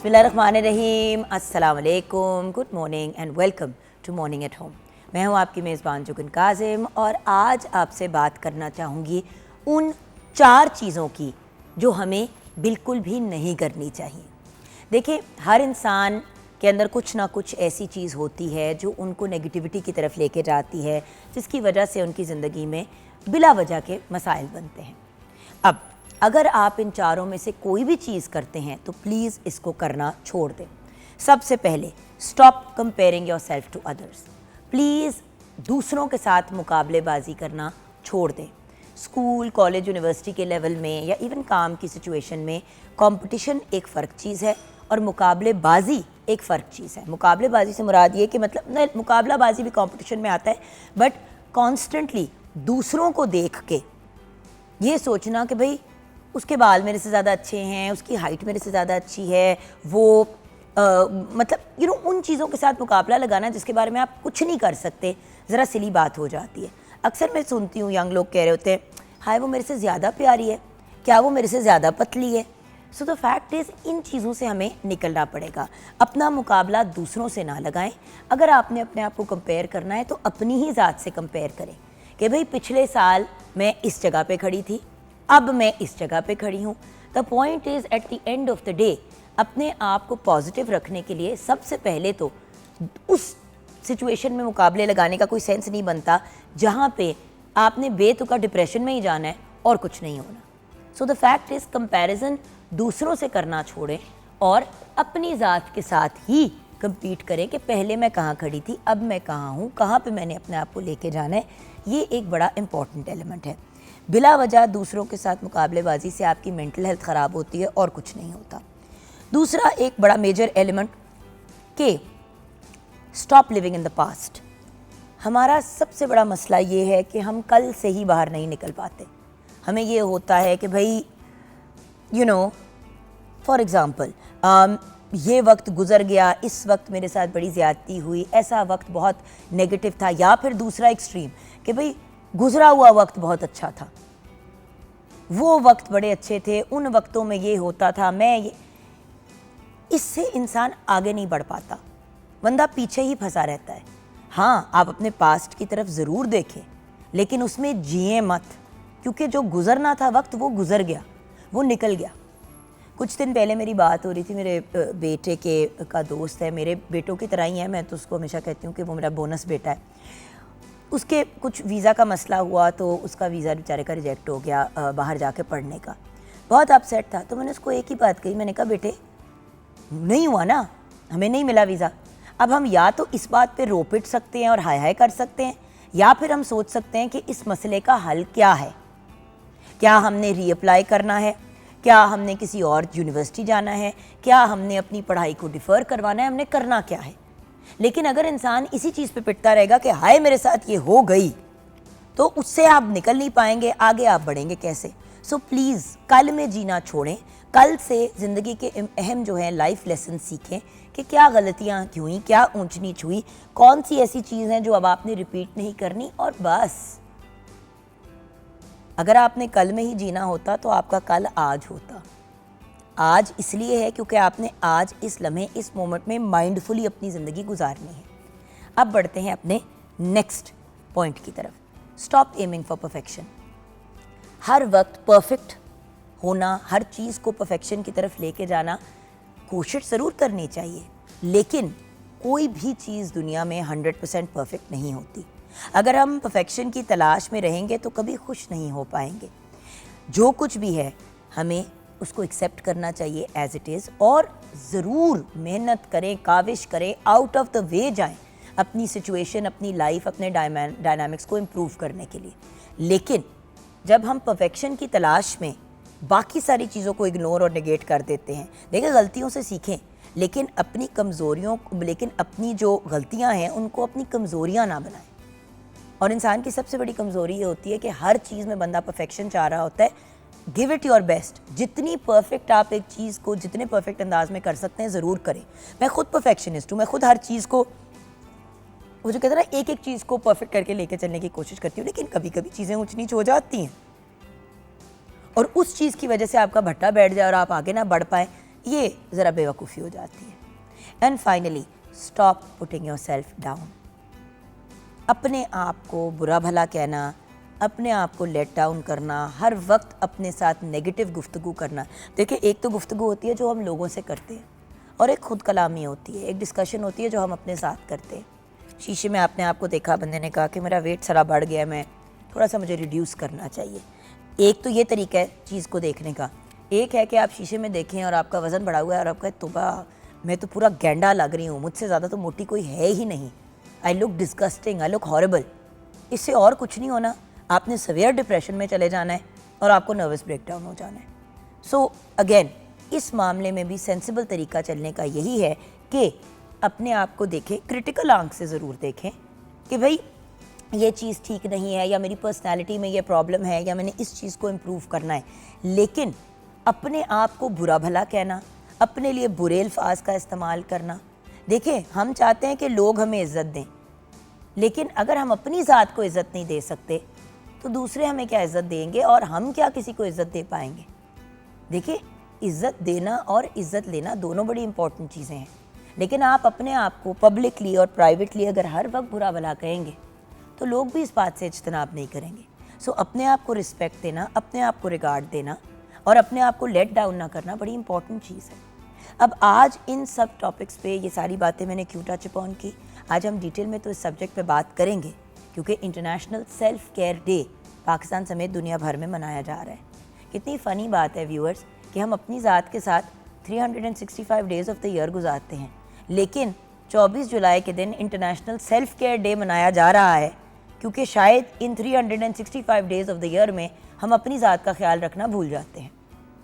बिस्मिल्लाहिर्रहमानिर्रहीम, अस्सलाम वालेकुम, good morning and welcome to morning at home. मैं हूँ आपकी मेज़बान जुगन काजिम और आज आपसे बात करना चाहूँगी उन 4 चीज़ों की जो हमें बिल्कुल भी नहीं करनी चाहिए। देखिए, हर इंसान के अंदर कुछ ना कुछ ऐसी चीज़ होती है जो उनको नेगेटिविटी की तरफ लेके जाती है, जिसकी वजह से उनकी ज़िंदगी में बिला वजह के मसाइल बनते हैं। अब अगर आप इन चारों में से कोई भी चीज़ करते हैं तो प्लीज़ इसको करना छोड़ दें। सबसे पहले, stop comparing your self to others. Please दूसरों के साथ मुकाबलेबाजी करना छोड़ दें। स्कूल, कॉलेज, यूनिवर्सिटी के लेवल में या इवन काम की सिचुएशन में कंपटीशन एक फ़र्क चीज़ है और मुकाबलेबाजी एक फ़र्क चीज़ है। मुकाबलेबाजी से मुराद ये कि मतलब मुकाबलाबाजी भी कंपटीशन में आता है, बट कॉन्स्टेंटली दूसरों को देख के ये सोचना कि भाई उसके बाल मेरे से ज़्यादा अच्छे हैं, उसकी हाइट मेरे से ज़्यादा अच्छी है, वो मतलब उन चीज़ों के साथ मुकाबला लगाना जिसके बारे में आप कुछ नहीं कर सकते, ज़रा सिली बात हो जाती है। अक्सर मैं सुनती हूँ यंग लोग कह रहे होते हैं, हाय वो मेरे से ज़्यादा प्यारी है, क्या वो मेरे से ज़्यादा पतली है। सो द फैक्ट इज़, इन चीज़ों से हमें निकलना पड़ेगा। अपना मुकाबला दूसरों से ना लगाएं। अगर आपने अपने आप को कंपेयर करना है तो अपनी ही ज़ात से कंपेयर करें कि भाई पिछले साल मैं इस जगह पे खड़ी थी, अब मैं इस जगह पे खड़ी हूँ। The point is, at the end of the day अपने आप को पॉजिटिव रखने के लिए सबसे पहले तो उस सिचुएशन में मुकाबले लगाने का कोई सेंस नहीं बनता जहाँ पे आपने बेतुका डिप्रेशन में ही जाना है और कुछ नहीं होना। So the fact is, comparison दूसरों से करना छोड़ें और अपनी ज़ात के साथ ही कंपीट करें कि पहले मैं कहाँ खड़ी थी, अब मैं कहाँ हूँ, कहाँ पे मैंने अपने आप को लेके जाना है। ये एक बड़ा इंपॉर्टेंट एलिमेंट है। बिला वजह दूसरों के साथ मुकाबलेबाजी से आपकी मेंटल हेल्थ ख़राब होती है और कुछ नहीं होता। दूसरा एक बड़ा मेजर एलिमेंट कि stop living in the past. हमारा सबसे बड़ा मसला ये है कि हम कल से ही बाहर नहीं निकल पाते। हमें ये होता है कि भाई फॉर एग्ज़ाम्पल ये वक्त गुज़र गया, इस वक्त मेरे साथ बड़ी ज़्यादती हुई, ऐसा वक्त बहुत नेगेटिव था। या फिर दूसरा एक्सट्रीम कि भाई गुज़रा हुआ वक्त बहुत अच्छा था, वो वक्त बड़े अच्छे थे, उन वक्तों में ये होता था, इससे इंसान आगे नहीं बढ़ पाता, बंदा पीछे ही फंसा रहता है। हाँ, आप अपने पास्ट की तरफ ज़रूर देखें, लेकिन उसमें जिए मत, क्योंकि जो गुज़रना था वक्त वो गुज़र गया, वो निकल गया। कुछ दिन पहले मेरी बात हो रही थी, मेरे बेटे का दोस्त है, मेरे बेटों की तरह ही है, मैं तो उसको हमेशा कहती हूँ कि वो मेरा बोनस बेटा है। उसके कुछ वीज़ा का मसला हुआ तो उसका वीज़ा बेचारे का रिजेक्ट हो गया बाहर जाके पढ़ने का। बहुत अपसेट था। तो मैंने उसको एक ही बात कही, मैंने कहा बेटे नहीं हुआ ना, हमें नहीं मिला वीज़ा। अब हम या तो इस बात पे रो पिट सकते हैं और हाय हाय कर सकते हैं, या फिर हम सोच सकते हैं कि इस मसले का हल क्या है। क्या हमने रीअप्लाई करना है, क्या हमने किसी और यूनिवर्सिटी जाना है, क्या हमने अपनी पढ़ाई को डिफ़र करवाना है, हमने करना क्या है। लेकिन अगर इंसान इसी चीज़ पे पिटता रहेगा कि हाय मेरे साथ ये हो गई, तो उससे आप निकल नहीं पाएंगे, आगे आप बढ़ेंगे कैसे। सो प्लीज़ कल में जीना छोड़ें, कल से ज़िंदगी के अहम जो है लाइफ लेसन सीखें कि क्या गलतियाँ हुई, क्या ऊंच नीच हुई, कौन सी ऐसी चीज़ हैं जो अब आपने रिपीट नहीं करनी। और बस, अगर आपने कल में ही जीना होता तो आपका कल आज होता। आज इसलिए है क्योंकि आपने आज इस लम्हे, इस मोमेंट में माइंडफुली अपनी ज़िंदगी गुजारनी है। अब बढ़ते हैं अपने नेक्स्ट पॉइंट की तरफ। Stop aiming for perfection. हर वक्त परफेक्ट होना, हर चीज़ को परफेक्शन की तरफ लेके जाना, कोशिश ज़रूर करनी चाहिए, लेकिन कोई भी चीज़ दुनिया में 100% परफेक्ट नहीं होती। अगर हम परफेक्शन की तलाश में रहेंगे तो कभी खुश नहीं हो पाएंगे। जो कुछ भी है हमें उसको एक्सेप्ट करना चाहिए एज़ इट इज़, और ज़रूर मेहनत करें, काविश करें, आउट ऑफ द वे जाएं अपनी सिचुएशन, अपनी लाइफ, अपने डायनामिक्स को इम्प्रूव करने के लिए। लेकिन जब हम परफेक्शन की तलाश में बाकी सारी चीज़ों को इग्नोर और नेगेट कर देते हैं, देखिए गलतियों से सीखें, लेकिन अपनी अपनी जो गलतियां हैं उनको अपनी कमज़ोरियां ना बनाएं। और इंसान की सबसे बड़ी कमज़ोरी ये होती है कि हर चीज़ में बंदा परफेक्शन चाह रहा होता है। Give it your best. जितनी परफेक्ट आप एक चीज़ को जितने परफेक्ट अंदाज में कर सकते हैं ज़रूर करें। मैं खुद परफेक्शनिस्ट हूँ, मैं खुद हर चीज़ को, वो जो कहते हैं ना, एक एक चीज़ को परफेक्ट करके लेके चलने की कोशिश करती हूँ, लेकिन कभी कभी चीज़ें ऊंच नीच हो जाती हैं और उस चीज़ की वजह से आपका भट्टा बैठ जाए और आप आगे ना बढ़ पाए, ये ज़रा बेवकूफ़ी हो जाती है। And finally stop putting your self down. अपने आप को बुरा भला कहना, अपने आप को लेट डाउन करना, हर वक्त अपने साथ नेगेटिव गुफ्तगू करना। देखिए, एक तो गुफ्तगू होती है जो हम लोगों से करते हैं और एक खुद कलामी होती है, एक डिस्कशन होती है जो हम अपने साथ करते हैं। शीशे में आपने आपको देखा, बंदे ने कहा कि मेरा वेट सारा बढ़ गया, मैं थोड़ा सा मुझे रिड्यूस करना चाहिए। एक तो ये तरीका है चीज़ को देखने का। एक है कि आप शीशे में देखें और आपका वज़न बढ़ा हुआ है और आप कहें तोबा, मैं तो पूरा गैंडा लग रही हूँ, मुझसे ज़्यादा तो मोटी कोई है ही नहीं, I look disgusting, I look horrible. इससे और कुछ नहीं होना, आपने सवेयर डिप्रेशन में चले जाना है और आपको नर्वस ब्रेकडाउन हो जाना है। सो अगेन, इस मामले में भी सेंसिबल तरीका चलने का यही है कि अपने आप को देखें, क्रिटिकल आंख से ज़रूर देखें कि भाई ये चीज़ ठीक नहीं है, या मेरी पर्सनैलिटी में ये प्रॉब्लम है, या मैंने इस चीज़ को इम्प्रूव करना है। लेकिन अपने आप को बुरा भला कहना, अपने लिए बुरे अल्फाज का इस्तेमाल करना, देखें हम चाहते हैं कि लोग हमें इज़्ज़त दें, लेकिन अगर हम अपनी ज़ात को इज़्ज़त नहीं दे सकते तो दूसरे हमें क्या इज़्ज़त देंगे, और हम क्या किसी को इज़्ज़त दे पाएंगे। देखिए, इज़्ज़त देना और इज़्ज़त लेना दोनों बड़ी इंपॉर्टेंट चीज़ें हैं, लेकिन आप अपने आप को पब्लिकली और प्राइवेटली अगर हर वक्त बुरा भला कहेंगे तो लोग भी इस बात से इज्तनाब नहीं करेंगे। सो अपने आप को रिस्पेक्ट देना, अपने आप को रिगार्ड देना और अपने आप को लेट डाउन ना करना बड़ी इंपॉर्टेंट चीज़ है। अब आज इन सब टॉपिक्स पे ये सारी बातें मैंने क्यों टच अपॉन की, आज हम डिटेल में तो इस सब्जेक्ट पे बात करेंगे क्योंकि international self care day Pakistan समेत दुनिया भर में मनाया जा रहा है। कितनी फ़नी बात है व्यूअर्स कि हम अपनी ज़ात के साथ 365 डेज़ ऑफ द ईयर गुजारते हैं, लेकिन 24 जुलाई के दिन इंटरनेशनल सेल्फ केयर डे मनाया जा रहा है क्योंकि शायद इन 365 डेज़ ऑफ द ईयर में हम अपनी ज़ात का ख्याल रखना भूल जाते हैं।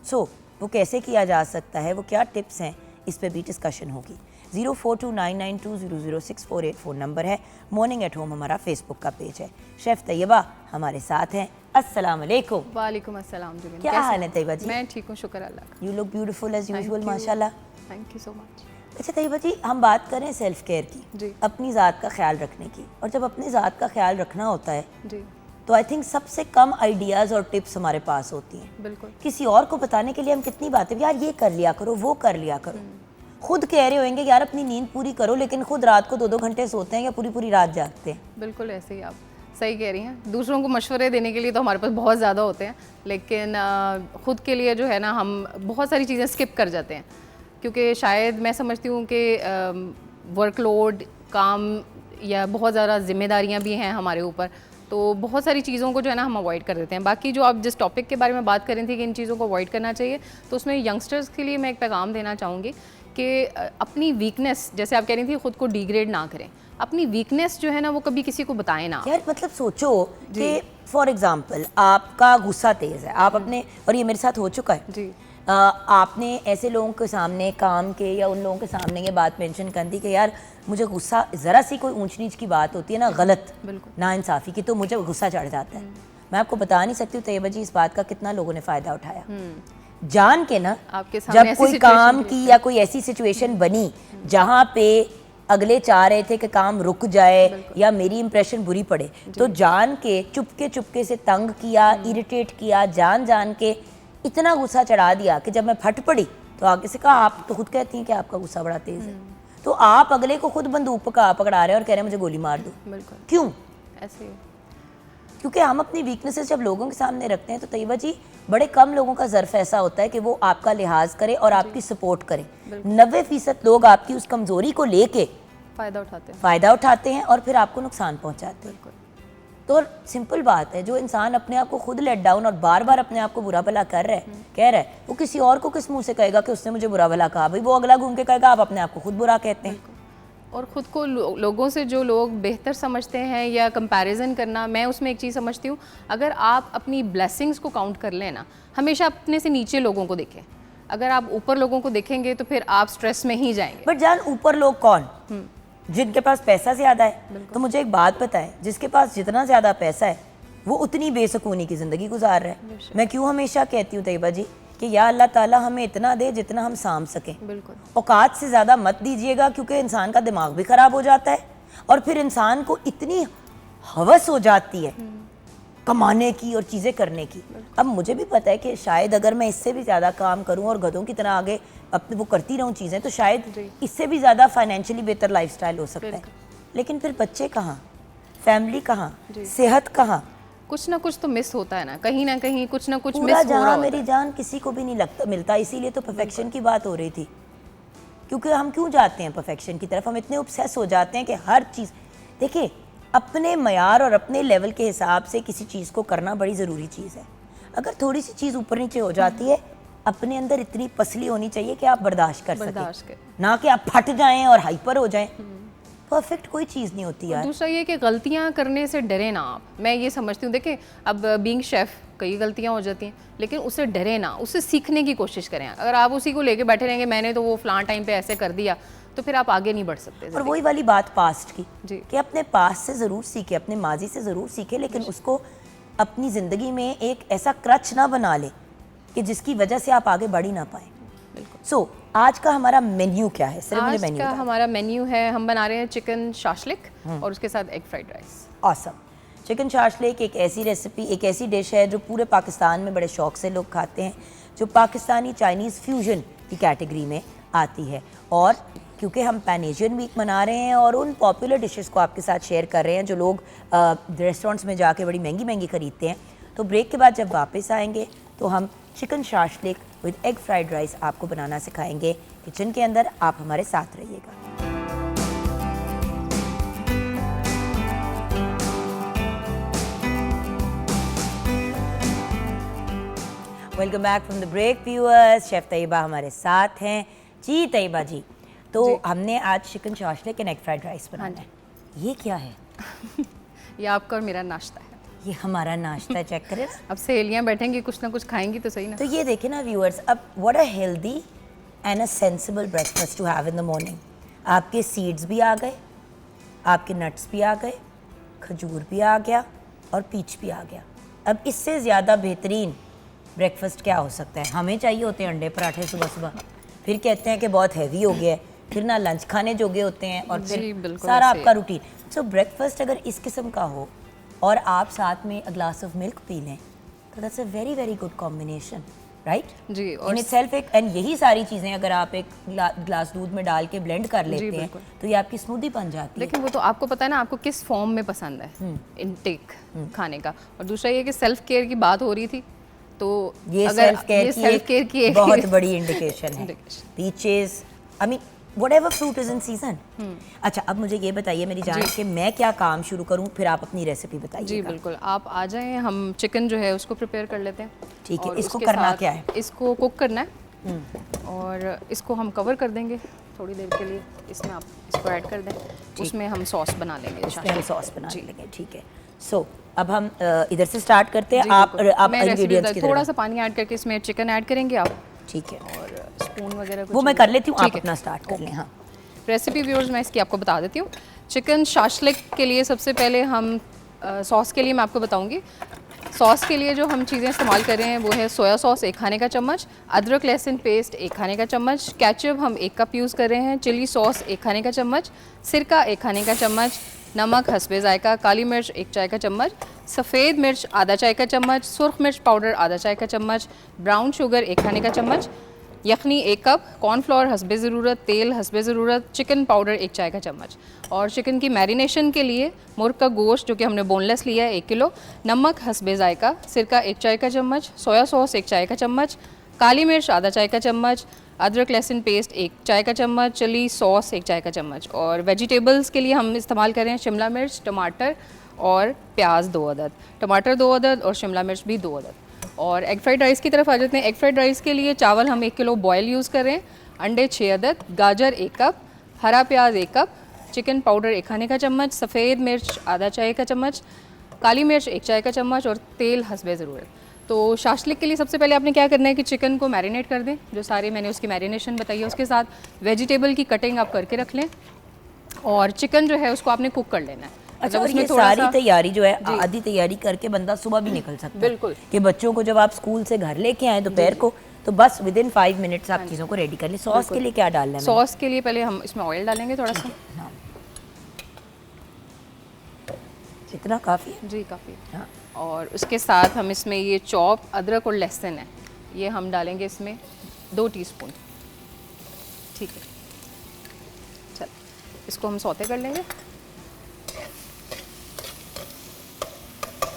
सो वो कैसे किया जा सकता है, वो क्या टिप्स हैं, इस पे भी डिस्कशन होगी। 042992000648 फ़ोन नंबर है। मॉर्निंग एट होम हमारा फेसबुक का पेज है। शेफ़ तैयबा हमारे साथ हैं। अस्सलाम वालेकुम। वालेकुम अस्सलाम जी। क्या हाल है तैयबा जी? मैं ठीक हूँ, शुक्र अल्लाह का। You look beautiful as usual, माशाल्लाह। Thank you so much. अच्छा तैयबा जी, हम बात करें सेल्फ केयर की जी। अपनी ज़ात का ख्याल रखने की, और जब अपनी ज़ात का ख्याल रखना होता है जी तो आई थिंक सबसे कम आइडियाज़ और टिप्स हमारे पास होती हैं। बिल्कुल। किसी और को बताने के लिए हम कितनी बातें, यार ये कर लिया करो, वो कर लिया करो। खुद कह रहे होंगे यार अपनी नींद पूरी करो, लेकिन खुद रात को 2-2 घंटे सोते हैं या पूरी पूरी रात जागते हैं। बिल्कुल ऐसे ही आप सही कह रही हैं। दूसरों को मशवरे देने के लिए तो हमारे पास बहुत ज़्यादा होते हैं, लेकिन ख़ुद के लिए जो है ना हम बहुत सारी चीज़ें स्किप कर जाते हैं, क्योंकि शायद मैं समझती हूँ कि वर्कलोड, काम या बहुत ज़्यादा जिम्मेदारियाँ भी हैं हमारे ऊपर, तो बहुत सारी चीज़ों को जो है ना हम अवॉइड कर देते हैं। बाकी जो आप जिस टॉपिक के बारे में बात कर रही थी कि इन चीज़ों को अवॉइड करना चाहिए, तो उसमें यंगस्टर्स के लिए मैं एक पैगाम देना चाहूँगी कि अपनी वीकनेस, जैसे आप कह रही थी, ख़ुद को डिग्रेड ना करें। अपनी वीकनेस जो है ना वो कभी किसी को बताएं ना। यार मतलब सोचो कि फॉर एग्जांपल आपका गुस्सा तेज़ है, आप अपने, और ये मेरे साथ हो चुका है जी, आपने ऐसे लोगों के सामने, काम के या उन लोगों के सामने ये बात मेंशन कर दी कि यार मुझे गुस्सा, ज़रा सी कोई ऊंच नीच की बात होती है ना, गलत नाइंसाफ़ी की, तो मुझे गुस्सा चढ़ जाता है। मैं आपको बता नहीं सकती हूँ तैयबा जी इस बात का कितना लोगों ने फ़ायदा उठाया, जान के ना, आपके सामने जब कोई काम की या कोई ऐसी सिचुएशन बनी जहाँ पे अगले चाह रहे थे कि काम रुक जाए या मेरी इंप्रेशन बुरी पड़े, तो जान के चुपके से तंग किया, इरिटेट किया, जान के इतना गुस्सा चढ़ा दिया कि जब मैं फट पड़ी तो आगे से कहा, आप तो खुद कहती हैं कि आपका गुस्सा बड़ा तेज़ है, तो आप अगले को खुद बंदूक पकड़ा रहे हैं और कह रहे हैं मुझे गोली मार दो। बिल्कुल। क्यों? ऐसे क्योंकि हम अपनी वीकनेसेस जब लोगों के सामने रखते हैं तो तैयबा जी बड़े कम लोगों का ज़र्फ ऐसा होता है कि वो आपका लिहाज करे और आपकी सपोर्ट करे। 90% लोग आपकी उस कमज़ोरी को लेके फ़ायदा उठाते हैं और फिर आपको नुकसान पहुंचाते हैं। तो सिंपल बात है, जो इंसान अपने आप को खुद लेट डाउन और बार बार अपने आप को बुरा भला कह रहा है, वो किसी और को किस मुंह से कहेगा कि उसने मुझे बुरा भला कहा? भाई वो अगला घूम के कहेगा आप अपने आप को खुद बुरा कहते हैं। और ख़ुद को लोगों से जो लोग बेहतर समझते हैं या कंपैरिजन करना, मैं उसमें एक चीज़ समझती हूँ, अगर आप अपनी ब्लेसिंग्स को काउंट कर लें ना, हमेशा अपने से नीचे लोगों को देखें। अगर आप ऊपर लोगों को देखेंगे तो फिर आप स्ट्रेस में ही जाएंगे। बट जान, ऊपर लोग कौन? जिनके पास पैसा ज़्यादा है। तो मुझे एक बात पता है, जिसके पास जितना ज़्यादा पैसा है वो उतनी बेसुकूनी की ज़िंदगी गुजार रहा है। मैं क्यों हमेशा कहती हूँ तैयबा जी कि या अल्लाह ताला हमें इतना दे जितना हम साम सकें। बिल्कुल। औकात से ज़्यादा मत दीजिएगा, क्योंकि इंसान का दिमाग भी ख़राब हो जाता है और फिर इंसान को इतनी हवस हो जाती है कमाने की और चीज़ें करने की। अब मुझे भी पता है कि शायद अगर मैं इससे भी ज़्यादा काम करूं और गधों की तरह आगे अपने वो करती रहूं चीज़ें, तो शायद इससे भी ज़्यादा फाइनेंशियली बेहतर लाइफस्टाइल हो सकता है। लेकिन फिर बच्चे कहाँ, फैमिली कहाँ, सेहत कहाँ, कुछ ना कुछ तो मिस होता है ना कहीं कुछ ना कुछ मिस पूरा हो रहा जहाँ होता मेरी जान किसी को भी नहीं लगता मिलता। इसीलिए तो परफेक्शन की बात हो रही थी, क्योंकि हम क्यों जाते हैं परफेक्शन की तरफ, हम इतने ऑब्सेस हो जाते हैं कि हर चीज़, देखिए अपने मयार और अपने लेवल के हिसाब से किसी चीज़ को करना बड़ी ज़रूरी चीज़ है। अगर थोड़ी सी चीज़ ऊपर नीचे हो जाती है, अपने अंदर इतनी पसली होनी चाहिए कि आप बर्दाश्त कर सकें, ना कि आप फट जाएं और हाइपर हो जाएं। परफेक्ट कोई चीज़ नहीं होती यार। दूसरा ये कि गलतियां करने से डरे ना आप, मैं ये समझती हूँ। देखिए अब बीइंग शेफ़ कई गलतियां हो जाती हैं, लेकिन उससे डरे ना, उससे सीखने की कोशिश करें। अगर आप उसी को लेके बैठे रहेंगे मैंने तो वो फलां टाइम पे ऐसे कर दिया, तो फिर आप आगे नहीं बढ़ सकते। और वही वाली बात पास्ट की जी। कि अपने पास्ट से ज़रूर सीखे, अपने माजी से ज़रूर सीखे, लेकिन उसको अपनी ज़िंदगी में एक ऐसा क्रच ना बना ले कि जिसकी वजह से आप आगे बढ़ ही ना पाए। सो आज का हमारा मेन्यू क्या है? सिर्फ मुझे मेन्यू आज का हमारा मेन्यू है, हम बना रहे हैं चिकन शाशलिक और उसके साथ egg fried rice. Awesome. Chicken shashlik एक ऐसी रेसिपी, एक ऐसी डिश है जो पूरे पाकिस्तान में बड़े शौक से लोग खाते हैं, जो पाकिस्तानी चाइनीज़ फ्यूजन की कैटेगरी में आती है। और क्योंकि हम पैन एशियन वीक मना रहे हैं और उन पॉपुलर डिशेस को आपके साथ शेयर कर रहे हैं जो लोग रेस्टोरेंट्स में जाके बड़ी महंगी महंगी खरीदते हैं, तो ब्रेक के बाद जब वापस आएंगे तो हम chicken shashlik with egg fried rice आपको बनाना सिखाएंगे। किचन के अंदर आप हमारे साथ रहिएगा। Welcome back from the break viewers. Chef Tayyaba हमारे साथ हैं। जी तैयबा जी, तो हमने आज chicken shashlik and egg fried rice बनाना है। ये क्या है? ये आपका और मेरा नाश्ता है। ये हमारा नाश्ता है, चेक करें। अब सहेलियां बैठेंगी कुछ ना कुछ खाएंगी तो सही ना। तो ये देखें ना व्यूअर्स, अब what a healthy and a sensible breakfast to have in the morning. आपके सीड्स भी आ गए, आपके नट्स भी आ गए, खजूर भी आ गया और पीच भी आ गया। अब इससे ज़्यादा बेहतरीन ब्रेकफास्ट क्या हो सकता है? हमें चाहिए होते हैं अंडे पराठे सुबह सुबह, फिर कहते हैं कि बहुत हैवी हो गया है, फिर ना लंच खाने जोगे होते हैं और फिर सारा आपका रूटीन। सो ब्रेकफास्ट अगर इस किस्म का हो और आप साथ में अ ग्लास ऑफ मिल्क पी लें, तो that's a very very good combination, right जी। इन इटसेल्फ एक, एंड यही सारी चीज़ें अगर आप एक ग्लास दूध में डाल के ब्लेंड कर लेते हैं तो ये आपकी स्मूदी बन जाती है। लेकिन वो तो आपको पता है ना आपको किस फॉर्म में पसंद है इनटेक खाने का। और दूसरा ये कि सेल्फ केयर की बात हो रही थी, तो ये अगर सेल्फ केयर की एक बहुत बड़ी इंडिकेशन है। Peaches, I mean whatever fruit is in season. अच्छा, अब मुझे ये बताइए मेरी जान कि मैं क्या काम शुरू करूं, फिर आप अपनी रेसिपी बताइए। जी बिल्कुल, आप आ जाएं, हम चिकन जो है उसको प्रिपेयर कर लेते हैं। ठीक है, इसको करना क्या है? इसको कुक करना है और इसको हम कवर कर देंगे थोड़ी देर के लिए। इसमें आप इसको ऐड कर दें, उसमें हम सॉस बना लेंगे। इसमें हम सॉस बना लेंगे, ठीक है। सो अब हम इधर से स्टार्ट करते हैं। आप इंग्रेडिएंट्स की थोड़ा सा पानी ऐड करके इसमें चिकन ऐड करेंगे आप, ठीक है, और स्पून वगैरह वो मैं कर लेती हूँ, आप अपना स्टार्ट कर लें। हाँ, रेसिपी व्यूअर्स मैं इसकी आपको बता देती हूँ। चिकन शाशलिक के लिए सबसे पहले हम सॉस के लिए मैं आपको बताऊँगी। सॉस के लिए जो हम चीज़ें इस्तेमाल कर रहे हैं वो है सोया सॉस 1 खाने का चम्मच, अदरक लहसुन पेस्ट 1 खाने का चम्मच, केचप हम 1 कप यूज़ कर रहे हैं, चिली सॉस 1 खाने का चम्मच, सिरका 1 खाने का चम्मच, नमक हस्बे जायका, काली मिर्च 1 चाय का चम्मच, सफ़ेद मिर्च आधा चाय का चम्मच, सुर्ख मिर्च पाउडर आधा चाय का चम्मच, ब्राउन शुगर 1 खाने का चम्मच, यखनी 1 कप, कॉर्नफ्लोर हस्बे ज़रूरत, तेल हस्बे ज़रूरत, चिकन पाउडर 1 चाय का चम्मच। और चिकन की मैरिनेशन के लिए मुर्ग का गोश्त जो कि हमने बोनलेस लिया है 1 किलो, नमक हस्बे जायका, सिरका 1 चाय का चम्मच, सोया सॉस 1 चाय का चम्मच, काली मिर्च आधा चाय का चम्मच, अदरक लहसुन पेस्ट 1 चाय का चम्मच, चिली सॉस 1 चाय का चम्मच। और वेजिटेबल्स के लिए हम इस्तेमाल कर रहे हैं शिमला मिर्च, टमाटर और प्याज 2 अदद, टमाटर 2 अदद और शिमला मिर्च भी 2 अदद। और एग फ्राइड राइस की तरफ आ जाते हैं। एग फ्राइड राइस के लिए चावल हम 1 किलो बॉयल यूज़ कर रहे हैं, अंडे 6 अदद, गाजर 1 कप, हरा प्याज 1 कप, चिकन पाउडर 1 खाने का चम्मच, सफ़ेद मिर्च आधा चाय का चम्मच, काली मिर्च 1 चाय का चम्मच और तेल हस्बे ज़रूरत। तो शाशलिक के लिए सबसे पहले आपने क्या करना है कि चिकन को मैरिनेट कर दें, जो सारे मैंने उसकी मैरिनेशन बताई है। उसके साथ वेजिटेबल की कटिंग आप करके रख लें और चिकन जो है उसको आपने कुक कर लेना है। अच्छा, और ये सारी तैयारी जो है आधी तैयारी करके बंदा सुबह भी निकल सकता है। बिल्कुल, कि बच्चों को जब आप स्कूल से घर लेके आए दोपहर को, तो बस विदिन 5 मिनट्स आप चीज़ों को रेडी कर लें। सॉस के लिए क्या डालना है? सॉस के लिए पहले हम इसमें ऑयल डालेंगे थोड़ा सा, इतना काफ़ी है। जी काफ़ी। हाँ, और उसके साथ हम इसमें ये चॉप अदरक और लहसुन है, ये हम डालेंगे इसमें 2 टीस्पून। ठीक है, चल इसको हम सौते कर लेंगे।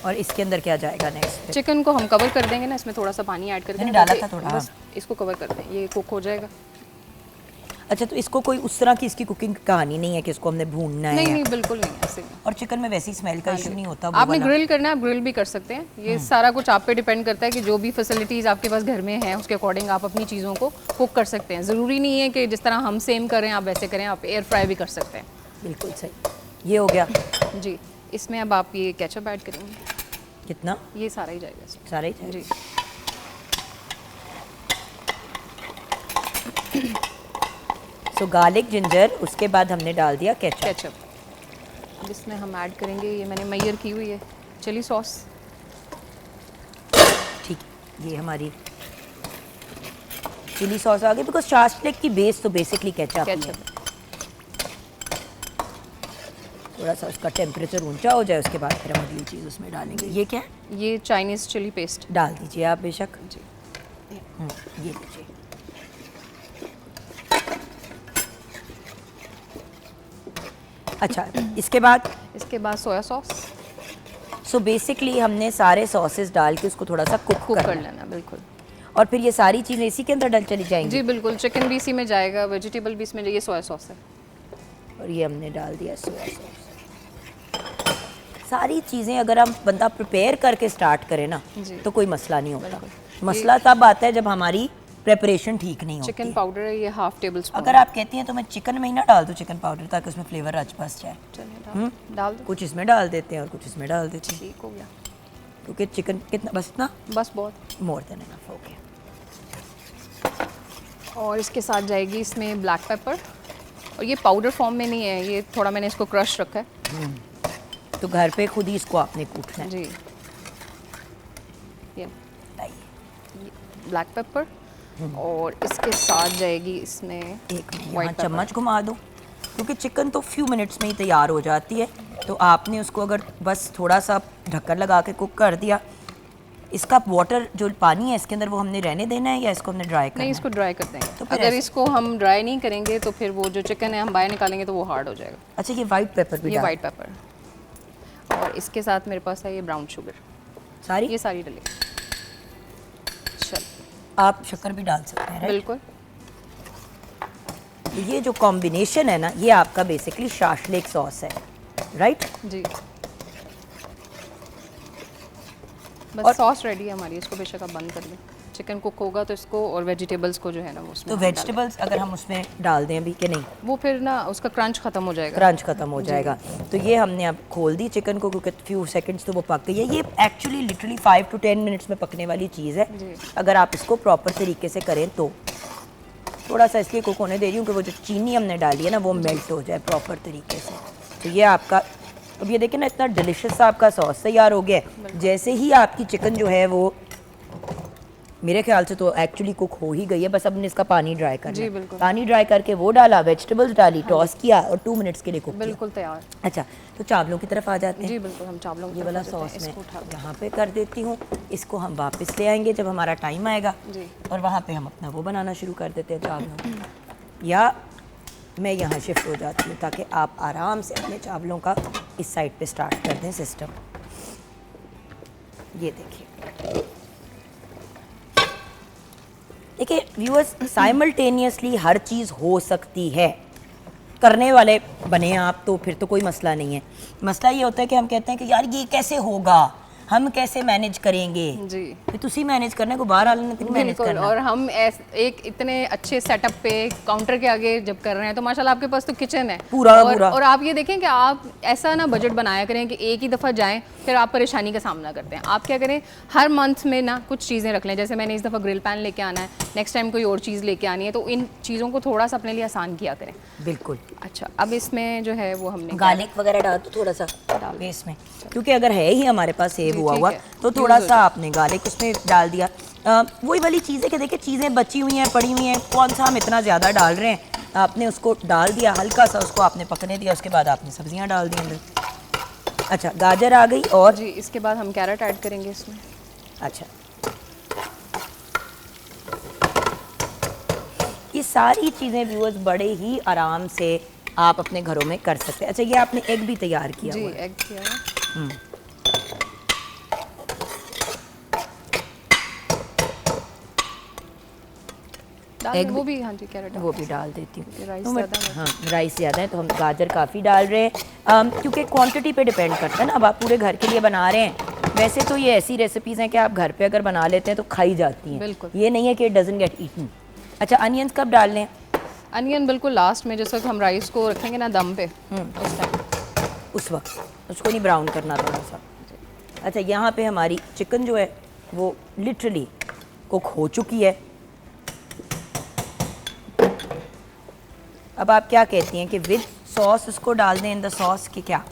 और इसके अंदर क्या जाएगा नेक्स्ट? चिकन को हम कवर कर देंगे ना, इसमें थोड़ा सा पानी ऐड करके मैंने ना, डाला ताकि था थोड़ा, बस इसको कवर कर दें, ये कुक हो जाएगा। अच्छा, तो इसको कोई उस तरह की इसकी कुकिंग कहानी नहीं है कि इसको हमने भूनना है? नहीं नहीं, बिल्कुल नहीं, ऐसे नहीं। और चिकन में वैसी स्मेल का इशू नहीं होता वो आपने वाला? ग्रिल करना है, आप ग्रिल भी कर सकते हैं। ये सारा कुछ आप पे डिपेंड करता है कि जो भी फैसिलिटीज़ आपके पास घर में हैं उसके अकॉर्डिंग आप अपनी चीज़ों को कुक कर सकते हैं। ज़रूरी नहीं है कि जिस तरह हम सेम करें आप वैसे करें, आप एयर फ्राई भी कर सकते हैं। बिल्कुल सही। ये हो गया। जी, इसमें अब आप ये केचप ऐड करेंगे। कितना? ये सारा ही जाएगा इसमें। सारे ही? जी, सो गार्लिक जिंजर, उसके बाद हमने डाल दिया केचप। केचप। अब इसमें हम ऐड करेंगे, ये मैंने मैयर की हुई है चिली सॉस। ठीक है, ये हमारी चिली सॉस आ गई, बिकॉज शास्ट्रेक की बेस तो बेसिकली केचप ही है। केचप थोड़ा सा उसका टेम्परेचर ऊंचा हो जाए, उसके बाद फिर हम अगली चीज़ उसमें डालेंगे। ये क्या है? ये चाइनीज़ चिली पेस्ट। डाल दीजिए आप बेशक। जी, ये लीजिए। अच्छा, इसके बाद? इसके बाद सोया सॉस सो बेसिकली हमने सारे सॉसेस डाल के उसको थोड़ा सा कुक कुक कर करना है। लेना, बिल्कुल। और फिर ये सारी चीज़ें इसी के अंदर डल चली जाएंगी? जी बिल्कुल, चिकन भी इसी में जाएगा, वेजिटेबल भी इसमें, ये सोया सॉस है। और ये हमने डाल दिया सोया सॉस। सारी चीज़ें अगर हम बंदा प्रिपेयर करके स्टार्ट करे ना, जी। तो कोई मसला नहीं होता। बिल्कुल। मसला तब आता है जब हमारी प्रेपरेशन ठीक नहीं होती चिकन है। पाउडर है ये हाफ टेबल स्पून। अगर आप कहती हैं तो मैं चिकन में ही ना डाल दूँ चिकन पाउडर, ताकि उसमें फ्लेवर आज बस जाए। डाल दो। कुछ इसमें डाल देते हैं और कुछ इसमें डाल देते हैं, ठीक हो गया, क्योंकि चिकन कितना, बस इतना? बस बहुत। More than enough. ओके। और इसके साथ जाएगी इसमें ब्लैक पेपर, और ये पाउडर फॉर्म में नहीं है, ये थोड़ा मैंने इसको क्रश रखा है। तो घर पे खुद ही इसको आपने कूटना है? जी, ये लाइए। Black pepper. और इसके साथ जाएगी इसमें एक यहाँ white pepper। चम्मच घुमा दो, क्योंकि चिकन तो फ्यू मिनट्स में ही तैयार हो जाती है। तो आपने उसको अगर बस थोड़ा सा ढक्कन लगा के कुक कर दिया, इसका वाटर जो पानी है इसके अंदर वो हमने रहने देना है या इसको हमने ड्राई करना नहीं, है? इसको ड्राई कर देंगे। तो फिर अगर ऐसे- इसको हम ड्राई नहीं करेंगे तो फिर वो जो चिकन है हम बाहर निकालेंगे तो वो हार्ड हो जाएगा। अच्छा, ये वाइट पेपर भी ये डाल? वाइट पेपर, और इसके साथ मेरे पास है ये ब्राउन शुगर, सारी? ये सारी डलेगी। चल, आप शक्कर भी डाल सकते हैं, राइट? बिल्कुल। ये जो कॉम्बिनेशन है ना, ये आपका बेसिकली शाशलेक सॉस है, राइट? जी, और- बस सॉस रेडी है हमारी, इसको बेशक आप बंद कर दें। चिकन कुक होगा तो इसको और वेजिटेबल्स को जो है ना वो उसमें तो हम डालें। वेजिटेबल्स अगर हम उसमें डाल दें अभी कि नहीं, वो फिर ना उसका क्रंच खत्म हो जाएगा। क्रंच खत्म हो जाएगा। तो ये हमने अब खोल दी चिकन को, क्योंकि फ्यू सेकंड्स तो वो पक गई है। ये एक्चुअली लिटरली 5 to 10 मिनट्स में पकने वाली चीज़ है, जी। अगर आप इसको प्रॉपर तरीके से करें तो। थोड़ा सा इसलिए कुक होने दे रही हूँ कि वो जो चीनी हमने डाली है ना वो मेल्ट हो जाए प्रॉपर तरीके से। तो ये आपका, अब ये देखिए ना, इतना डिलिशियस सा आपका सॉस तैयार हो गया है। जैसे ही आपकी चिकन जो है वो मेरे ख्याल से तो एक्चुअली कुक हो ही गई है, बस अब हमने इसका पानी ड्राई करना जी, है। बिल्कुल। पानी ड्राई करके वो डाला, वेजिटेबल्स डाली, टॉस किया और 2 मिनट्स के लिए कुक किया। बिल्कुल तैयार। अच्छा, तो चावलों की तरफ आ जाते हैं। जी बिल्कुल, हम चावलों की ये तरफ वाला आ जाते हैं। सॉस इसको उठा मैं दें। यहाँ पे कर देती हूँ, इसको हम वापस ले आएंगे जब हमारा टाइम आएगा। जी। और वहाँ पे हम अपना वो बनाना शुरू कर देते हैं चावलों, या मैं यहाँ शिफ्ट हो जाती हूँ ताकि आप आराम से अपने चावलों का इस साइड पे स्टार्ट कर दें सिस्टम। ये देखिए, देखिए व्यूअर्स, साइमल्टेनियसली हर चीज़ हो सकती है। करने वाले बने आप तो फिर तो कोई मसला नहीं है। मसला ये होता है कि हम कहते हैं कि यार ये कैसे होगा, हम कैसे मैनेज करेंगे। जी फिर तुसी मैनेज करने को बाहर आने नहीं मैनेज बिल्कुल। करना। और हम एक इतने अच्छे सेटअप पे काउंटर के आगे जब कर रहे हैं तो माशाल्लाह आपके पास तो किचन है पूरा और, पूरा। और आप ये देखें कि आप ऐसा ना बजट बनाया करें कि एक ही दफ़ा जाएं फिर आप परेशानी का सामना करते हैं। आप क्या करें, हर मंथ में ना कुछ चीज़ें रख लें। जैसे मैंने इस दफ़ा ग्रिल पैन लेके आना है, नेक्स्ट टाइम कोई और चीज़ लेके आनी है, तो इन चीज़ों को थोड़ा सा अपने लिए आसान किया करें। बिल्कुल। अच्छा, अब इसमें जो है वो हमने गार्लिक वगैरह डाल दो थोड़ा सा बेस में, क्योंकि अगर है ही हमारे पास सेव जी, हुआ ठीक हुआ है। तो यूज़ थोड़ा हो सा जाए। आपने गार्लिक उसमें डाल दिया। वही वाली चीज़ है कि देखिए चीज़ें बची हुई हैं, पड़ी हुई हैं, कौन सा हम इतना ज़्यादा डाल रहे हैं। आपने उसको डाल दिया, हल्का सा उसको आपने पकने दिया, उसके बाद आपने सब्जियां डाल दी अंदर। अच्छा, गाजर आ गई और जी, इसके बाद हम कैरेट ऐड करेंगे इसमें। अच्छा, ये सारी चीज़ें व्यूअर्स बड़े ही आराम से आप अपने घरों में कर सकते हैं। अच्छा, ये आपने एग भी तैयार किया जी, हुआ है। एग किया है। डाल एग दें, वो भी, हाँ जी, कैरेट वो भी डाल देती हूँ। क्योंकि राइस तो मैं- ज़्यादा है। हाँ, राइस ज़्यादा है तो हम गाजर काफ़ी डाल रहे हैं, क्योंकि क्वांटिटी पे डिपेंड करता है ना। अब आप पूरे घर के लिए बना रहे हैं, वैसे तो ये ऐसी रेसिपीज़ हैं कि आप घर पे अगर बना लेते हैं तो खाई जाती हैं, बिल्कुल। ये नहीं है कि इट डजंट गेट ईटन। अच्छा, अनियंस कब डालने हैं? अनियन बिल्कुल लास्ट में, जिस वक्त हम राइस को रखेंगे ना दम पे, उस टाइम। उस वक्त उसको नहीं ब्राउन करना थोड़ा सा। अच्छा, यहाँ पे हमारी चिकन जो है वो लिटरली कुक हो चुकी है। अब आप क्या कहती हैं कि विद सॉस इसको डाल दें इन द सॉस कि क्या?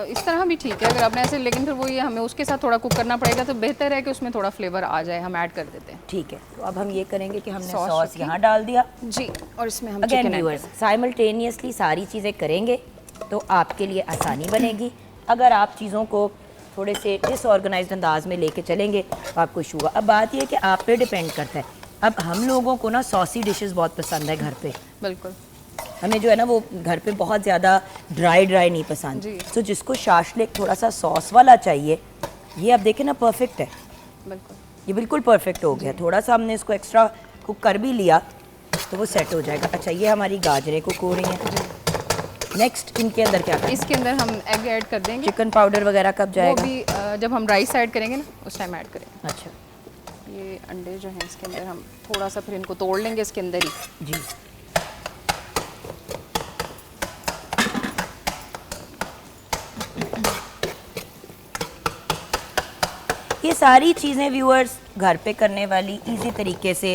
इस तरह भी ठीक है अगर आपने ऐसे, लेकिन फिर वो ये हमें उसके साथ थोड़ा कुक करना पड़ेगा, तो बेहतर है कि उसमें थोड़ा फ्लेवर आ जाए, हम ऐड कर देते हैं। ठीक है, तो अब हम ये करेंगे कि हमने सॉस सॉस रखी। यहाँ डाल दिया। जी, और इसमें हम again chicken add viewers, simultaneously सारी चीज़ें करेंगे तो आपके लिए आसानी बनेगी। अगर आप चीज़ों को थोड़े से डिसऑर्गेनाइज्ड अंदाज में लेके चलेंगे तो आपको इशू होगा। अब बात यह है कि आप पे डिपेंड करता है। अब हम लोगों को ना सॉसी डिशेस बहुत पसंद है घर पे, बिल्कुल। हमें जो है ना वो घर पे बहुत ज़्यादा ड्राई नहीं पसंद। जी। तो जिसको शाशलिक थोड़ा सा सॉस वाला चाहिए, ये आप देखें ना परफेक्ट है, बिल्कुल। ये बिल्कुल परफेक्ट हो गया। थोड़ा सा हमने इसको एक्स्ट्रा कुक कर भी लिया तो वो सेट हो जाएगा। अच्छा, ये हमारी गाजरें कुक हो रही हैं। नेक्स्ट इनके अंदर क्या करें? इसके अंदर हम एग ऐड कर देंगे। चिकन पाउडर वगैरह कब वो जाएगा? भी जब हम राइस ऐड करेंगे ना, उस टाइम ऐड करेंगे। अच्छा ये अंडे जो हैं इसके अंदर हम थोड़ा सा फिर इनको तोड़ लेंगे इसके अंदर ही। जी, ये सारी चीज़ें व्यूअर्स घर पे करने वाली इजी तरीके से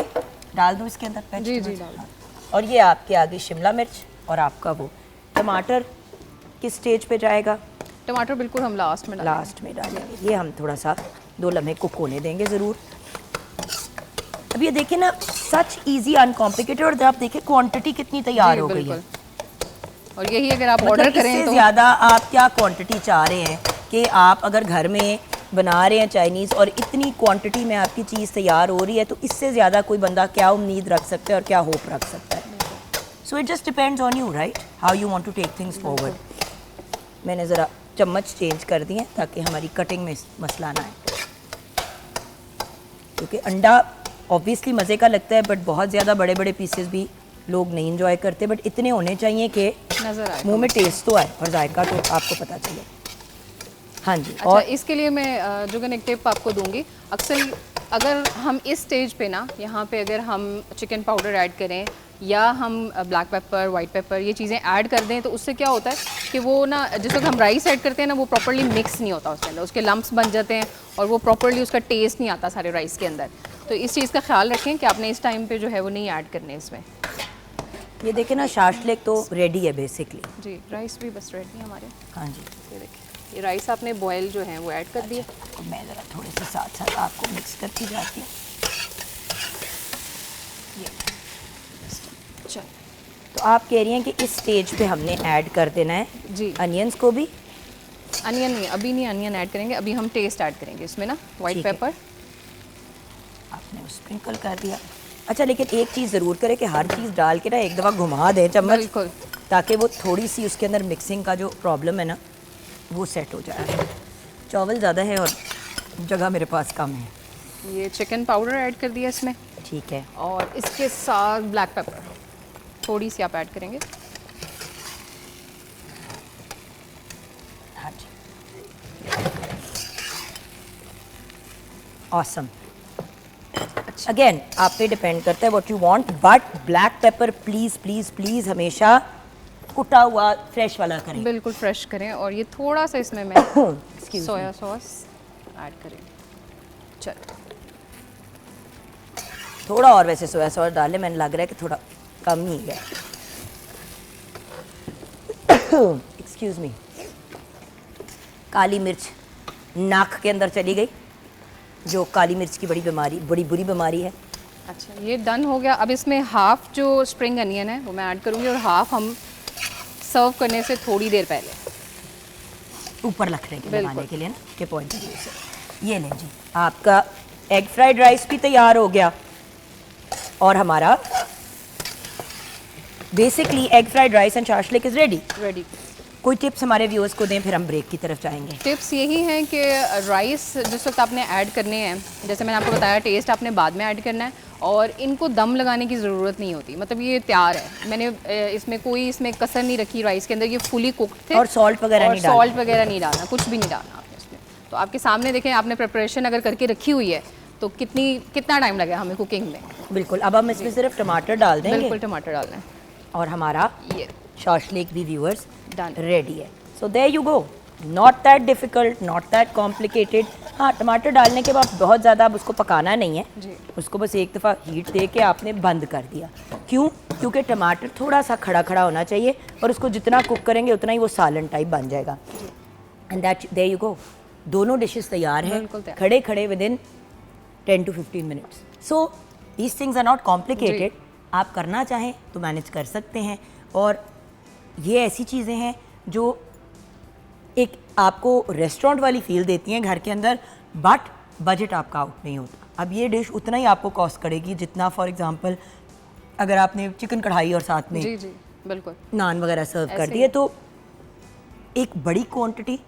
डाल दूँ इसके अंदर। जी, vegetables? डाल दो। और ये आपके आगे शिमला मिर्च और आपका वो टमाटर किस स्टेज पे जाएगा? टमाटर बिल्कुल हम लास्ट में डालेंगे। लास्ट में डालेंगे। ये हम थोड़ा सा 2 लम्हे कुक होने देंगे ज़रूर। अब ये देखिए ना, सच इजी अनकॉम्प्लिकेटेड, और जब आप देखें क्वांटिटी कितनी तैयार जी, हो गई है। बिल्कुल। और यही अगर आप मतलब ऑर्डर करें इससे तो ज़्यादा आप क्या क्वांटिटी चाह रहे हैं कि आप अगर घर में बना रहे हैं चाइनीज़ और इतनी क्वांटिटी में आपकी चीज़ तैयार हो रही है, तो इससे ज़्यादा कोई बंदा क्या उम्मीद रख सकता है और क्या होप रख सकता है? So it just depends on you, right, how you want to take things forward. मैंने ज़रा चम्मच चेंज कर दिए ताकि हमारी कटिंग में मसला ना आए, क्योंकि अंडा ऑब्वियसली मज़े का लगता है बट बहुत ज़्यादा बड़े बड़े पीसेस भी लोग नहीं इंजॉय करते, बट इतने होने चाहिए कि नज़र आए। मुंह में टेस्ट तो आए और जायका तो आपको पता चले। हाँ जी। अच्छा, और इसके लिए मैं जुगन एक टिप आपको दूंगी। अक्सर अगर हम इस स्टेज पे ना, यहाँ पे अगर हम चिकन पाउडर ऐड करें या हम ब्लैक पेपर, वाइट पेपर, ये चीज़ें ऐड कर दें, तो उससे क्या होता है कि वो ना, जिस वक्त हम राइस ऐड करते हैं ना, वो प्रॉपर्ली मिक्स नहीं होता उसके अंदर, उसके लम्प्स बन जाते हैं और वो प्रॉपर्ली उसका टेस्ट नहीं आता सारे राइस के अंदर। तो इस चीज़ का ख्याल रखें कि आपने इस टाइम पे जो है वो नहीं ऐड करने इसमें। ये देखें ना, शाशलिक तो रेडी है बेसिकली। जी, राइस भी बस रेडी है हमारे। हाँ जी, ये देखिए, ये राइस आपने बॉयल जो है वो ऐड कर दिए। तो मैं ज़रा थोड़े से साथ साथ आपको मिक्स करती जाती हूँ। चल, तो आप कह रही हैं कि इस स्टेज पे हमने ऐड कर देना है जी। अनियंस को भी? अनियन नहीं, अभी नहीं अनियन ऐड करेंगे, अभी हम टेस्ट ऐड करेंगे इसमें ना, वाइट ठीक है। पेपर। आपने वो स्प्रिंकल कर दिया। अच्छा, लेकिन एक चीज़ ज़रूर करें कि हर चीज़ डाल के ना एक दफ़ा घुमा दें चम्मच, बिल्कुल। ताकि वो थोड़ी सी उसके अंदर मिक्सिंग का जो प्रॉब्लम है ना वो सेट हो जाए। चावल ज़्यादा है और जगह मेरे पास कम है। ये चिकन पाउडर ऐड कर दिया इसमें, ठीक है, और इसके साथ ब्लैक पेपर थोड़ी सी आप ऐड करेंगे। हाँ जी, ऑसम। अगेन आप पे डिपेंड करता है what you want, but black pepper please please please हमेशा कुटा हुआ फ्रेश वाला करें। बिल्कुल फ्रेश करें, और ये थोड़ा सा इसमें मैं Excuse सोया सॉस ऐड करें। चल, थोड़ा और वैसे सोया सॉस डालें, मैंने लग रहा है कि थोड़ा कम ही है। Excuse me. काली मिर्च नाक के अंदर चली गई, जो काली मिर्च की बड़ी बुरी बीमारी है। अच्छा, ये डन हो गया। अब इसमें हाफ जो स्प्रिंग अनियन है वो मैं ऐड करूँगी, और हाफ हम सर्व करने से थोड़ी देर पहले। ऊपर रखने के लगाने के लिए ना, के पॉइंट ऑफ व्यू से। ये लें जी, आपका एग फ्राइड राइस भी तैयार हो गया और हमारा basically egg fried rice and shashlik is ready. कोई टिप्स हमारे व्यूअर्स को दें, फिर हम ब्रेक की तरफ जाएंगे। टिप्स यही हैं कि राइस जिस वक्त आपने ऐड करने हैं, जैसे मैंने आपको बताया, टेस्ट आपने बाद में ऐड करना है और इनको दम लगाने की ज़रूरत नहीं होती। मतलब ये तैयार है, मैंने इसमें कसर नहीं रखी राइस के अंदर, ये फुली कुक्ड थे। और सॉल्ट वगैरह नहीं डालना, कुछ भी नहीं डालना आपने इसमें। तो आपके सामने देखें, आपने प्रिपरेशन अगर करके रखी हुई है तो कितना टाइम लगा हमें कुकिंग में। बिल्कुल। अब हम इसमें सिर्फ टमाटर डाल देंगे। बिल्कुल, टमाटर डालना है और हमारा ये शाशलिक भी व्यूअर्स Done. रेडी है। So there you go, not that difficult, not that complicated. हाँ, टमाटर डालने के बाद बहुत ज़्यादा अब उसको पकाना नहीं है जी। उसको बस एक दफ़ा हीट दे के आपने बंद कर दिया। क्यों? क्योंकि टमाटर थोड़ा सा खड़ा खड़ा होना चाहिए और उसको जितना कुक करेंगे उतना ही वो सालन टाइप बन जाएगा। And that there you go, दोनों डिशेस तैयार हैं बिल्कुल तैयार। खड़े खड़े within 10 to 15 minutes. So these things are not complicated. आप करना चाहें तो मैनेज कर सकते हैं। और ये ऐसी चीज़ें हैं जो एक आपको रेस्टोरेंट वाली फील देती हैं घर के अंदर, बट बजट आपका आउट नहीं होता। अब ये डिश उतना ही आपको कॉस्ट करेगी जितना, फॉर एग्जांपल, अगर आपने चिकन कढ़ाई और साथ में जी बिल्कुल नान वगैरह सर्व कर दिए तो एक बड़ी क्वांटिटी,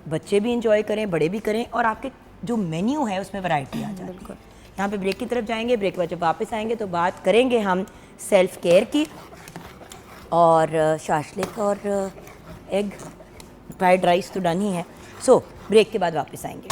बच्चे भी इंजॉय करें, बड़े भी करें, और आपके जो मेन्यू है उसमें वैरायटी आ जाए। यहाँ पे ब्रेक की तरफ जाएंगे। ब्रेक के बाद जब वापस आएंगे तो बात करेंगे हम सेल्फ केयर की और शाशलिक और एग फ्राइड राइस तो डन ही है। सो ब्रेक के बाद वापस आएंगे।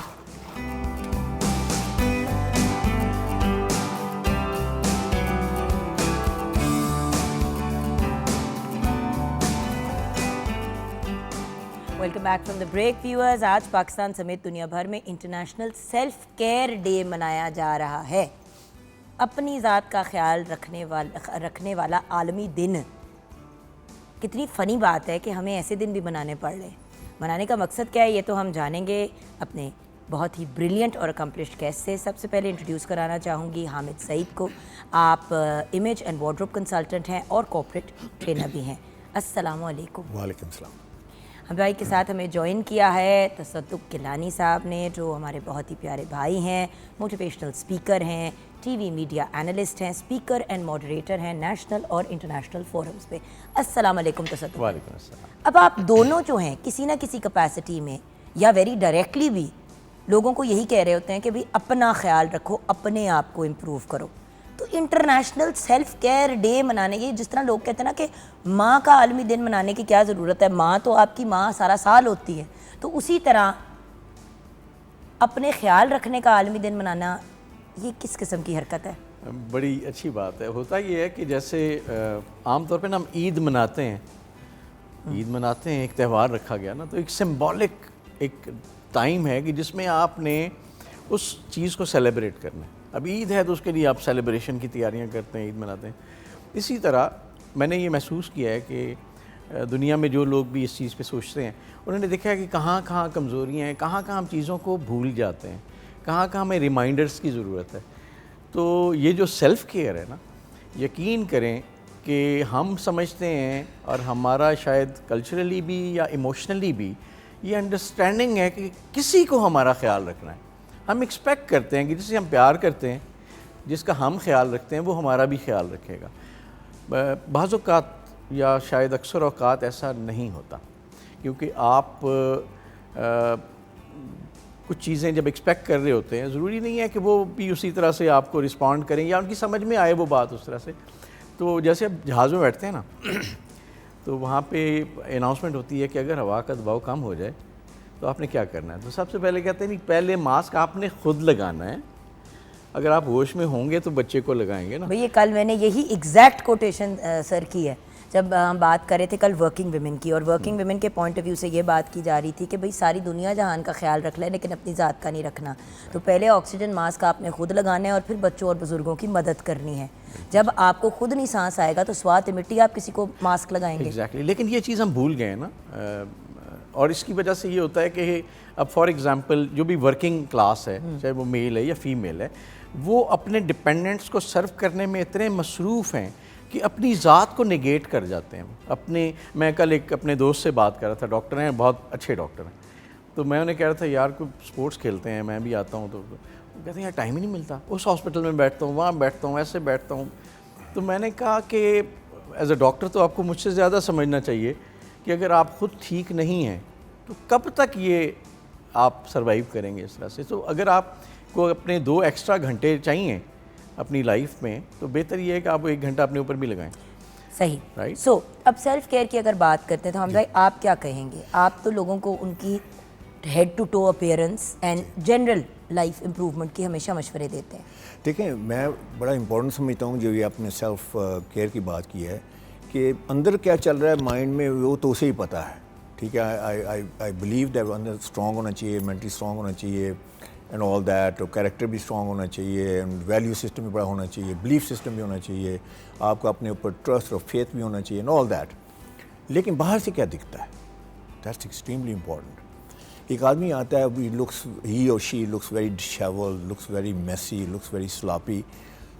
Welcome back from the break viewers. आज पाकिस्तान समेत दुनिया भर में इंटरनेशनल सेल्फ केयर डे मनाया जा रहा है। अपनी ज़ात का ख्याल रखने वाला आलमी दिन। कितनी फ़नी बात है कि हमें ऐसे दिन भी मनाने पड़ रहे हैं। मनाने का मकसद क्या है ये तो हम जानेंगे अपने बहुत ही ब्रिलियंट और अकम्पलिश्ड गेस्ट से। सबसे पहले इंट्रोड्यूस कराना चाहूँगी हामिद सईद को। आप इमेज एंड वार्डरोब कंसल्टेंट हैं और कॉर्पोरेट ट्रेनर भी हैं। अस्सलाम वालेकुम। वालेकुम सलाम। हम भाई के साथ हमें ज्वाइन किया है तसद्दुक़ किलानी साहब ने, जो हमारे बहुत ही प्यारे भाई हैं, मोटिवेशनल स्पीकर हैं, टीवी मीडिया एनालिस्ट हैं, स्पीकर एंड मॉडरेटर हैं नेशनल और इंटरनेशनल फोरम्स पे। अस्सलाम वालेकुम तसद्दुक़। वालेकुम अस्सलाम। अब आप दोनों जो हैं किसी ना किसी कैपेसिटी में या वेरी डायरेक्टली भी लोगों को यही कह रहे होते हैं कि भाई अपना ख्याल रखो, अपने आप को इम्प्रूव करो। तो इंटरनेशनल सेल्फ केयर डे मनाने की, जिस तरह लोग कहते हैं ना कि माँ का आलमी दिन मनाने की क्या ज़रूरत है, माँ तो आपकी माँ सारा साल होती है, तो उसी तरह अपने ख्याल रखने का आलमी दिन मनाना ये किस किस्म की हरकत है? बड़ी अच्छी बात है। होता ये है कि जैसे आमतौर पे ना हम ईद मनाते हैं, एक त्यौहार रखा गया ना, तो एक सिंबॉलिक एक टाइम है कि जिसमें आपने उस चीज़ को सेलिब्रेट करना है। अब ईद है तो उसके लिए आप सेलिब्रेशन की तैयारियां करते हैं, ईद मनाते हैं। इसी तरह मैंने ये महसूस किया है कि दुनिया में जो लोग भी इस चीज़ पे सोचते हैं, उन्होंने देखा है कि कहाँ कहाँ कमज़ोरियाँ हैं, कहाँ कहाँ हम चीज़ों को भूल जाते हैं, कहाँ कहाँ हमें रिमाइंडर्स की ज़रूरत है। तो ये जो सेल्फ़ केयर है ना, यकीन करें कि हम समझते हैं और हमारा शायद कल्चरली भी या इमोशनली भी ये अंडरस्टैंडिंग है कि किसी को हमारा ख्याल रखना है। हम एक्सपेक्ट करते हैं कि जिससे हम प्यार करते हैं, जिसका हम ख्याल रखते हैं, वो हमारा भी ख्याल रखेगा। बाज़ औक़ात या शायद अक्सर औक़ात ऐसा नहीं होता, क्योंकि आप कुछ चीज़ें जब एक्सपेक्ट कर रहे होते हैं, ज़रूरी नहीं है कि वो भी उसी तरह से आपको रिस्पॉन्ड करें या उनकी समझ में आए वो बात उस तरह से। तो जैसे अब जहाज़ में बैठते हैं ना तो वहाँ पे अनाउंसमेंट होती है कि अगर हवा का दबाव कम हो जाए तो आपने क्या करना है। तो सबसे पहले कहते हैं नहीं, पहले मास्क आपने खुद लगाना है, अगर आप होश में होंगे तो बच्चे को लगाएंगे ना। भैया कल मैंने यही एग्जैक्ट कोटेशन सर की है जब हम बात कर रहे थे कल वर्किंग वुमेन की, और वर्किंग वुमेन के पॉइंट ऑफ व्यू से ये बात की जा रही थी कि भाई सारी दुनिया जहान का ख्याल रख ले लेकिन अपनी ज़ात का नहीं रखना। तो पहले ऑक्सीजन मास्क आपने खुद लगाना है और फिर बच्चों और बुज़ुर्गों की मदद करनी है। जब आपको खुद नहीं सांस आएगा तो स्वात मिट्टी आप किसी को मास्क लगाएंगे। एग्जैक्टली, लेकिन ये चीज़ हम भूल गए ना, और इसकी वजह से ये होता है कि अब फॉर एग्ज़ाम्पल जो भी वर्किंग क्लास है, चाहे वो मेल है या फीमेल है, वो अपने डिपेंडेंट्स को सर्व करने में इतने मसरूफ़ हैं कि अपनी ज़ात को नेगेट कर जाते हैं। मैं कल एक अपने दोस्त से बात कर रहा था, डॉक्टर हैं, बहुत अच्छे डॉक्टर हैं, तो मैं उन्हें कह रहा था यार कोई स्पोर्ट्स खेलते हैं, मैं भी आता हूँ, तो वो कहते हैं यार टाइम ही नहीं मिलता, उस हॉस्पिटल में बैठता हूँ, वहाँ बैठता हूँ, ऐसे बैठता हूँ। तो मैंने कहा कि एज अ डॉक्टर तो आपको मुझसे ज़्यादा समझना चाहिए कि अगर आप खुद ठीक नहीं हैं तो कब तक ये आप सरवाइव करेंगे इस तरह से। तो अगर आपको अपने 2 एक्स्ट्रा घंटे चाहिए अपनी लाइफ में तो बेहतर ये है कि आप 1 घंटा अपने ऊपर भी लगाएं। सही, Right. सो अब सेल्फ केयर की अगर बात करते हैं तो हम भाई आप क्या कहेंगे? आप तो लोगों को उनकी head to toe appearance and general life improvement की हमेशा मशवरे देते हैं। देखें, मैं बड़ा इम्पोर्टेंट समझता हूँ जो ये आपने सेल्फ केयर की बात की है कि अंदर क्या चल रहा है माइंड में वो तो उसे ही पता है, ठीक है। आई बिलीव दैट अंदर स्ट्रॉन्ग होना चाहिए, मेंटली स्ट्रॉन्ग होना चाहिए एंड ऑल दैट, और कैरेक्टर भी स्ट्रॉन्ग होना चाहिए एंड वैल्यू सिस्टम भी बड़ा होना चाहिए, बिलीफ सिस्टम भी होना चाहिए, आपको अपने ऊपर ट्रस्ट और फेथ भी होना चाहिए एंड ऑल दैट। लेकिन बाहर से क्या दिखता है, दैट्स एक्सट्रीमली इम्पॉर्टेंट। एक आदमी आता है, ही और she looks very dishevelled, looks very messy, looks very sloppy,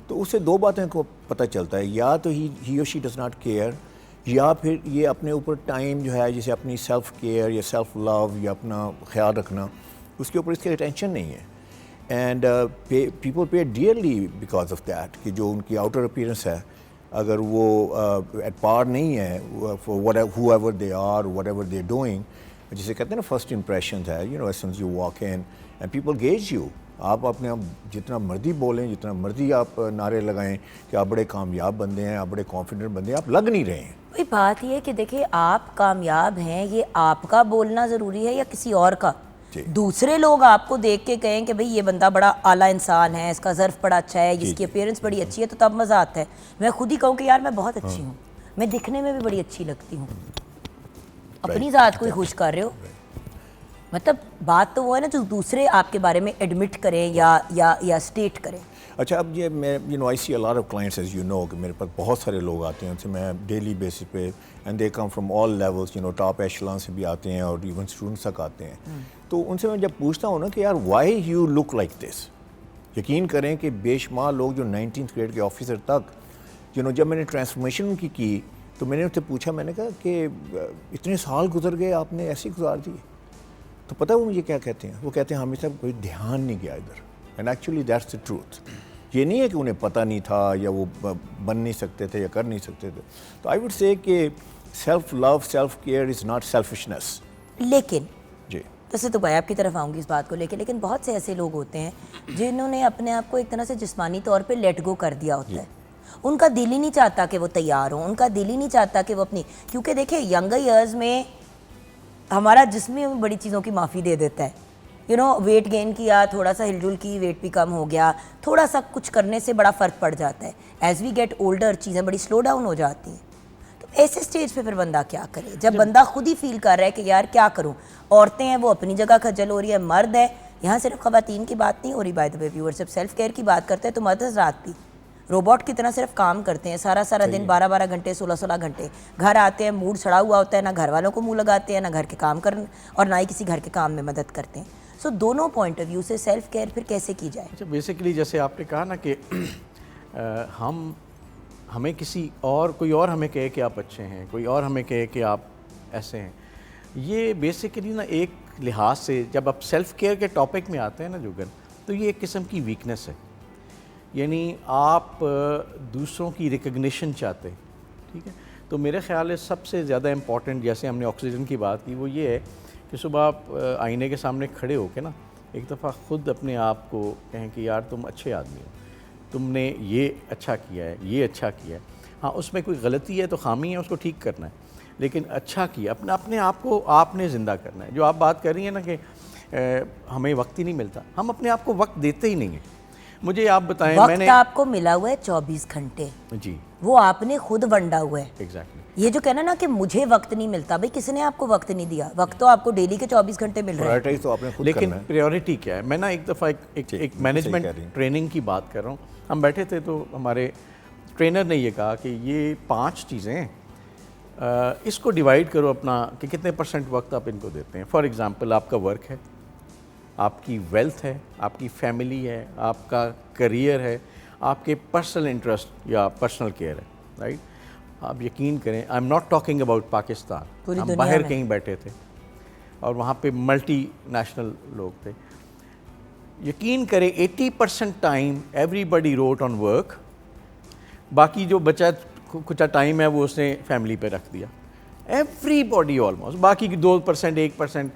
तो उससे 2 बातें को पता चलता है, या तो ही और शी डज नॉट केयर, या फिर ये अपने ऊपर टाइम जो है जैसे अपनी सेल्फ केयर या सेल्फ लव या अपना ख्याल रखना, उसके ऊपर इसकी अटेंशन नहीं है। एंड पीपल पे डियरली बिकॉज ऑफ दैट, कि जो उनकी आउटर अपीयरेंस है अगर वो एट पार नहीं है for whoever they are, whatever they're doing, जिसे कहते हैं ना फर्स्ट इंप्रेशन है, you know, as soon as you walk in and people gauge you, आप अपने आप जितना मर्जी बोलें, जितना मर्जी आप नारे लगाएं कि आप बड़े कामयाब बंदे हैं, आप बड़े कॉन्फिडेंट बंदे हैं, आप लग नहीं रहे हैं। भाई बात ये है कि देखिए आप कामयाब हैं, ये आपका बोलना ज़रूरी है या किसी और का? दूसरे लोग आपको देख के कहें कि भाई ये बंदा बड़ा आला इंसान है, इसका ज़र्फ बड़ा अच्छा है, इसकी अपीयरेंस बड़ी अच्छी है, तो तब मज़ा आता है। मैं खुद ही कहूँ कि यार मैं बहुत अच्छी हूँ, मैं दिखने में भी बड़ी अच्छी लगती हूँ, अपनी ज़ात को ही खुश कर रहे हो। मतलब बात तो वो है ना जो दूसरे आपके बारे में एडमिट करें या स्टेट करें। अच्छा, अब ये मैं I see a lot of clients as you know कि मेरे पास बहुत सारे लोग आते हैं, उनसे मैं डेली बेसिस पे, and they come from all levels, you know, top echelon से भी आते हैं और इवन स्टूडेंट्स तक आते हैं। तो उनसे मैं जब पूछता हूँ ना कि यार why you look like this, यकीन करें कि बेशुमार लोग जो 19th ग्रेड के ऑफिसर तक, यू नो, जब मैंने ट्रांसफॉर्मेशन उनकी की तो मैंने उनसे पूछा, मैंने कहा कि इतने साल गुजर गए आपने ऐसे ही गुजार दिए, तो पता है वो मुझे क्या कहते हैं? वो कहते हैं हमें सब कोई ध्यान नहीं गया इधर। And actually that's the truth. ये नहीं है कि उन्हें पता नहीं था या वो बन नहीं सकते थे या कर नहीं सकते थे। तो आई वुड से कि self love, self care is not selfishness. लेकिन जी, वैसे तो भाई आपकी तरफ आऊँगी इस बात को लेके, लेकिन बहुत से ऐसे लोग होते हैं जिन्होंने अपने आप को एक तरह से जिस्मानी तौर पे लेट गो कर दिया होता है। उनका दिल ही नहीं चाहता कि वो तैयार हो, उनका दिल ही नहीं चाहता कि वो अपनी, क्योंकि देखिए यंगर ईयर्स में हमारा जिस्म में बड़ी चीज़ों की माफ़ी दे देता है। यू नो, वेट गेन किया, थोड़ा सा हिलजुल की, वेट भी कम हो गया, थोड़ा सा कुछ करने से बड़ा फ़र्क पड़ जाता है। एज़ वी गेट ओल्डर चीज़ें बड़ी स्लो डाउन हो जाती हैं। तो ऐसे स्टेज पे फिर बंदा क्या करे, जब बंदा खुद ही फील कर रहा है कि यार क्या करूं। औरतें हैं वो अपनी जगह खज्जल हो रही है, मर्द है, यहाँ सिर्फ ख़वातीन की बात नहीं हो रही बाय द वे व्यूअर्स, जब सेल्फ केयर की बात करते हैं तो मर्द रात भी रोबोट की तरह सिर्फ काम करते हैं, सारा दिन 12-12 घंटे, 16-16 घंटे, घर आते हैं मूड सड़ा हुआ होता है, ना घर वालों को मुंह लगाते हैं, ना घर के काम कर और ना ही किसी घर के काम में मदद करते हैं। सो दोनों पॉइंट ऑफ व्यू से सेल्फ केयर फिर कैसे की जाए? अच्छा, बेसिकली जैसे आपने कहा ना कि हमें कोई और हमें कहे कि आप अच्छे हैं, कोई और हमें कहे कि आप ऐसे हैं, ये बेसिकली ना एक लिहाज से जब आप सेल्फ केयर के टॉपिक में आते हैं ना जुगन, तो ये एक किस्म की वीकनेस है। यानी आप दूसरों की रिकग्निशन चाहते हैं, ठीक है। तो मेरे ख्याल है सबसे ज़्यादा इम्पॉर्टेंट, जैसे हमने ऑक्सीजन की बात की, वो ये है कि सुबह आप आईने के सामने खड़े होकर ना एक दफ़ा ख़ुद अपने आप को कहें कि यार तुम अच्छे आदमी हो, तुमने ये अच्छा किया है, ये अच्छा किया है। हाँ, उसमें कोई गलती है तो खामी है, उसको ठीक करना है, लेकिन अच्छा किया, अपने आप को आपने ज़िंदा करना है। जो आप बात कर रही हैं ना कि हमें वक्त ही नहीं मिलता, हम अपने आप को वक्त देते ही नहीं हैं। मुझे आप बताएं, वक्त आपको मिला हुआ है 24 घंटे, जी, वो आपने खुद वंडा हुआ है। एग्जैक्टली। ये जो कहना ना कि मुझे वक्त नहीं मिलता, भाई किसने आपको वक्त नहीं दिया? वक्त तो आपको डेली के 24 घंटे मिल रहे हैं। प्रायोरिटाइज तो आपने खुद लेकिन करना है। प्रायोरिटी क्या है? मैं ना एक दफ़ा एक मैनेजमेंट ट्रेनिंग की बात कर रहा हूँ। हम बैठे थे तो हमारे ट्रेनर ने ये कहा कि ये 5 चीज़ें हैं, इसको डिवाइड करो अपना कि कितने % वक्त आप इनको देते हैं। फॉर एग्ज़ाम्पल, आपका वर्क है, आपकी वेल्थ है, आपकी फैमिली है, आपका करियर है, आपके पर्सनल इंटरेस्ट या पर्सनल केयर है, राइट। आप यकीन करें, I am not talking about Pakistan, हम बाहर कहीं बैठे थे, और वहाँ पे मल्टी नेशनल लोग थे। यकीन करें 80% time everybody road on work, बाकी जो बचा कुछ टाइम है वो उसने फैमिली पे रख दिया, एवरीबॉडी ऑलमोस्ट, बाकी की 2% 1%।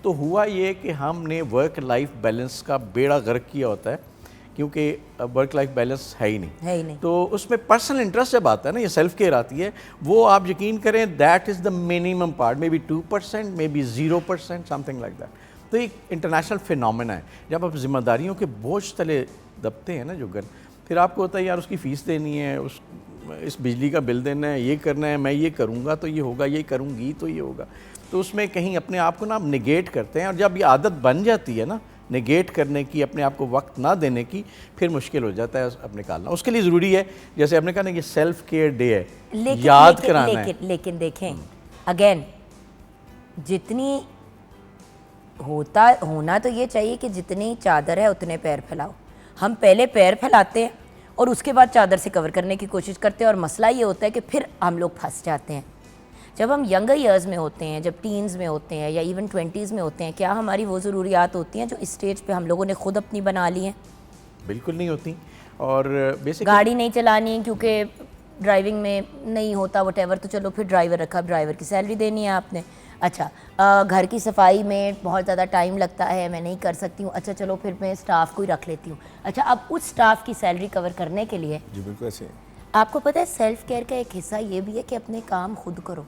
तो हुआ ये कि हमने वर्क लाइफ बैलेंस का बेड़ा गर्क किया होता है, क्योंकि वर्क लाइफ बैलेंस है ही नहीं। तो उसमें पर्सनल इंटरेस्ट जब आता है ना, ये सेल्फ केयर आती है, वो आप यकीन करें that is the minimum part, may be 2%, may be 0%, something like that. तो एक इंटरनेशनल फिनोमेना है। जब आप जिम्मेदारियों के बोझ तले दबते हैं ना जुगन, फिर आपको होता है यार उसकी फ़ीस देनी है, इस बिजली का बिल देना है, ये करना है, मैं ये करूँगा तो ये होगा, ये करूँगी तो ये होगा। तो उसमें कहीं अपने आप को ना आप निगेट करते हैं, और जब ये आदत बन जाती है ना निगेट करने की, अपने आप को वक्त ना देने की, फिर मुश्किल हो जाता है अब निकालना। उसके लिए ज़रूरी है, जैसे आपने कहा ना, ये सेल्फ केयर डे है, याद कराना है। लेकिन देखें अगेन, जितनी होना तो ये चाहिए कि जितनी चादर है उतने पैर फैलाओ। हम पहले पैर फैलाते हैं और उसके बाद चादर से कवर करने की कोशिश करते हैं, और मसला ये होता है कि फिर हम लोग फंस जाते हैं। जब हम यंगर ईयर्स में होते हैं, जब टीन्स में होते हैं या इवन 20s में होते हैं, क्या हमारी वो ज़रूरियात होती हैं जो इस स्टेज पे हम लोगों ने खुद अपनी बना ली हैं? बिल्कुल नहीं होती। और बेसिकली गाड़ी नहीं चलानी है क्योंकि ड्राइविंग में नहीं होता वटेवर, तो चलो फिर ड्राइवर रखा, ड्राइवर की सैलरी देनी है आपने। अच्छा, घर की सफाई में बहुत ज़्यादा टाइम लगता है, मैं नहीं कर सकती हूँ, अच्छा चलो फिर मैं स्टाफ को ही रख लेती हूँ। अच्छा, अब उस स्टाफ की सैलरी कवर करने के लिए जी बिल्कुल ऐसे आपको पता है सेल्फ केयर का एक हिस्सा ये भी है कि अपने काम खुद करो।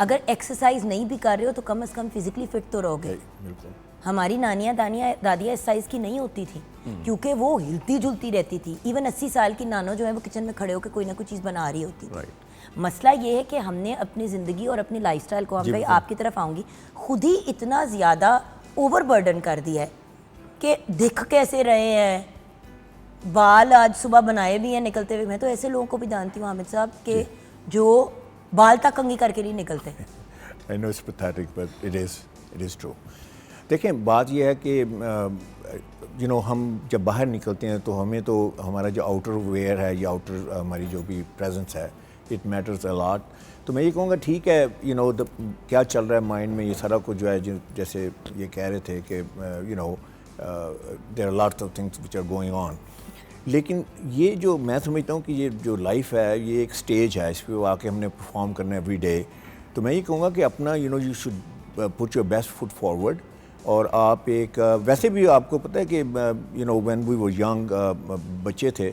अगर एक्सरसाइज नहीं भी कर रहे हो तो कम से कम फिजिकली फिट तो रहोगे। बिल्कुल। हमारी नानियाँ दादियाँ इस साइज़ की नहीं होती थी, क्योंकि वो हिलती जुलती रहती थी। इवन 80 साल की नानो जो है वो किचन में खड़े होकर कोई ना कोई चीज़ बना रही होती थी। मसला ये है कि हमने अपनी ज़िंदगी और अपनी लाइफस्टाइल को, हम भाई आपकी तरफ आऊँगी, खुद ही इतना ज़्यादा ओवरबर्डन कर दिया है कि दिख कैसे रहे हैं, बाल आज सुबह बनाए भी हैं निकलते हुए। मैं तो ऐसे लोगों को भी जानती हूँ हामिद साहब के जो बाल तक कंघी करके नहीं निकलते। I know it's pathetic but it is true. देखें, बात यह है कि हम जब बाहर निकलते हैं तो हमें तो हमारा जो आउटर वेयर है या आउटर हमारी जो भी प्रेजेंस है, इट मैटर्स अ लॉट। तो मैं ये कहूँगा ठीक है, क्या चल रहा है माइंड में, ये सारा कुछ जो है, जैसे ये कह रहे थे कि there are lots of things which are going on. लेकिन ये जो मैं समझता हूँ कि ये जो लाइफ है ये एक स्टेज है, इस पर आके हमने परफॉर्म करना है एवरी डे। तो मैं ये कहूँगा कि अपना you should put your best foot forward. और आप एक वैसे भी आपको पता है कि व्हेन वी वर यंग, बच्चे थे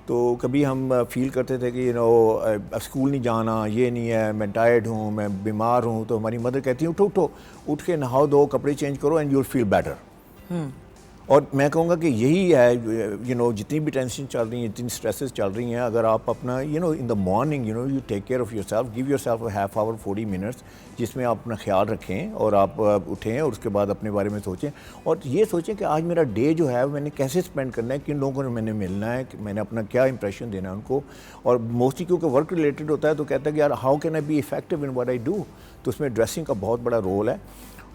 तो कभी हम फील करते थे कि स्कूल नहीं जाना, ये नहीं है, मैं टायर्ड हूँ, मैं बीमार हूँ, तो हमारी मदर कहती है उठो उठ के नहाओ धो, कपड़े चेंज करो and you will feel better. और मैं कहूँगा कि यही है, जितनी भी टेंशन चल रही हैं, जितनी स्ट्रेसेस चल रही हैं, अगर आप अपना in the morning you take care of yourself, give yourself a half hour 40 minutes, जिसमें आप अपना ख्याल रखें और आप उठें और उसके बाद अपने बारे में सोचें, और ये सोचें कि आज मेरा डे जो है मैंने कैसे स्पेंड करना है, किन लोगों को मैंने मिलना है, मैंने अपना क्या इंप्रेशन देना है उनको। और मोस्टली क्योंकि वर्क रिलेटेड होता है तो कहता है कि यार how can I be effective in what I do, तो उसमें ड्रेसिंग का बहुत बड़ा रोल है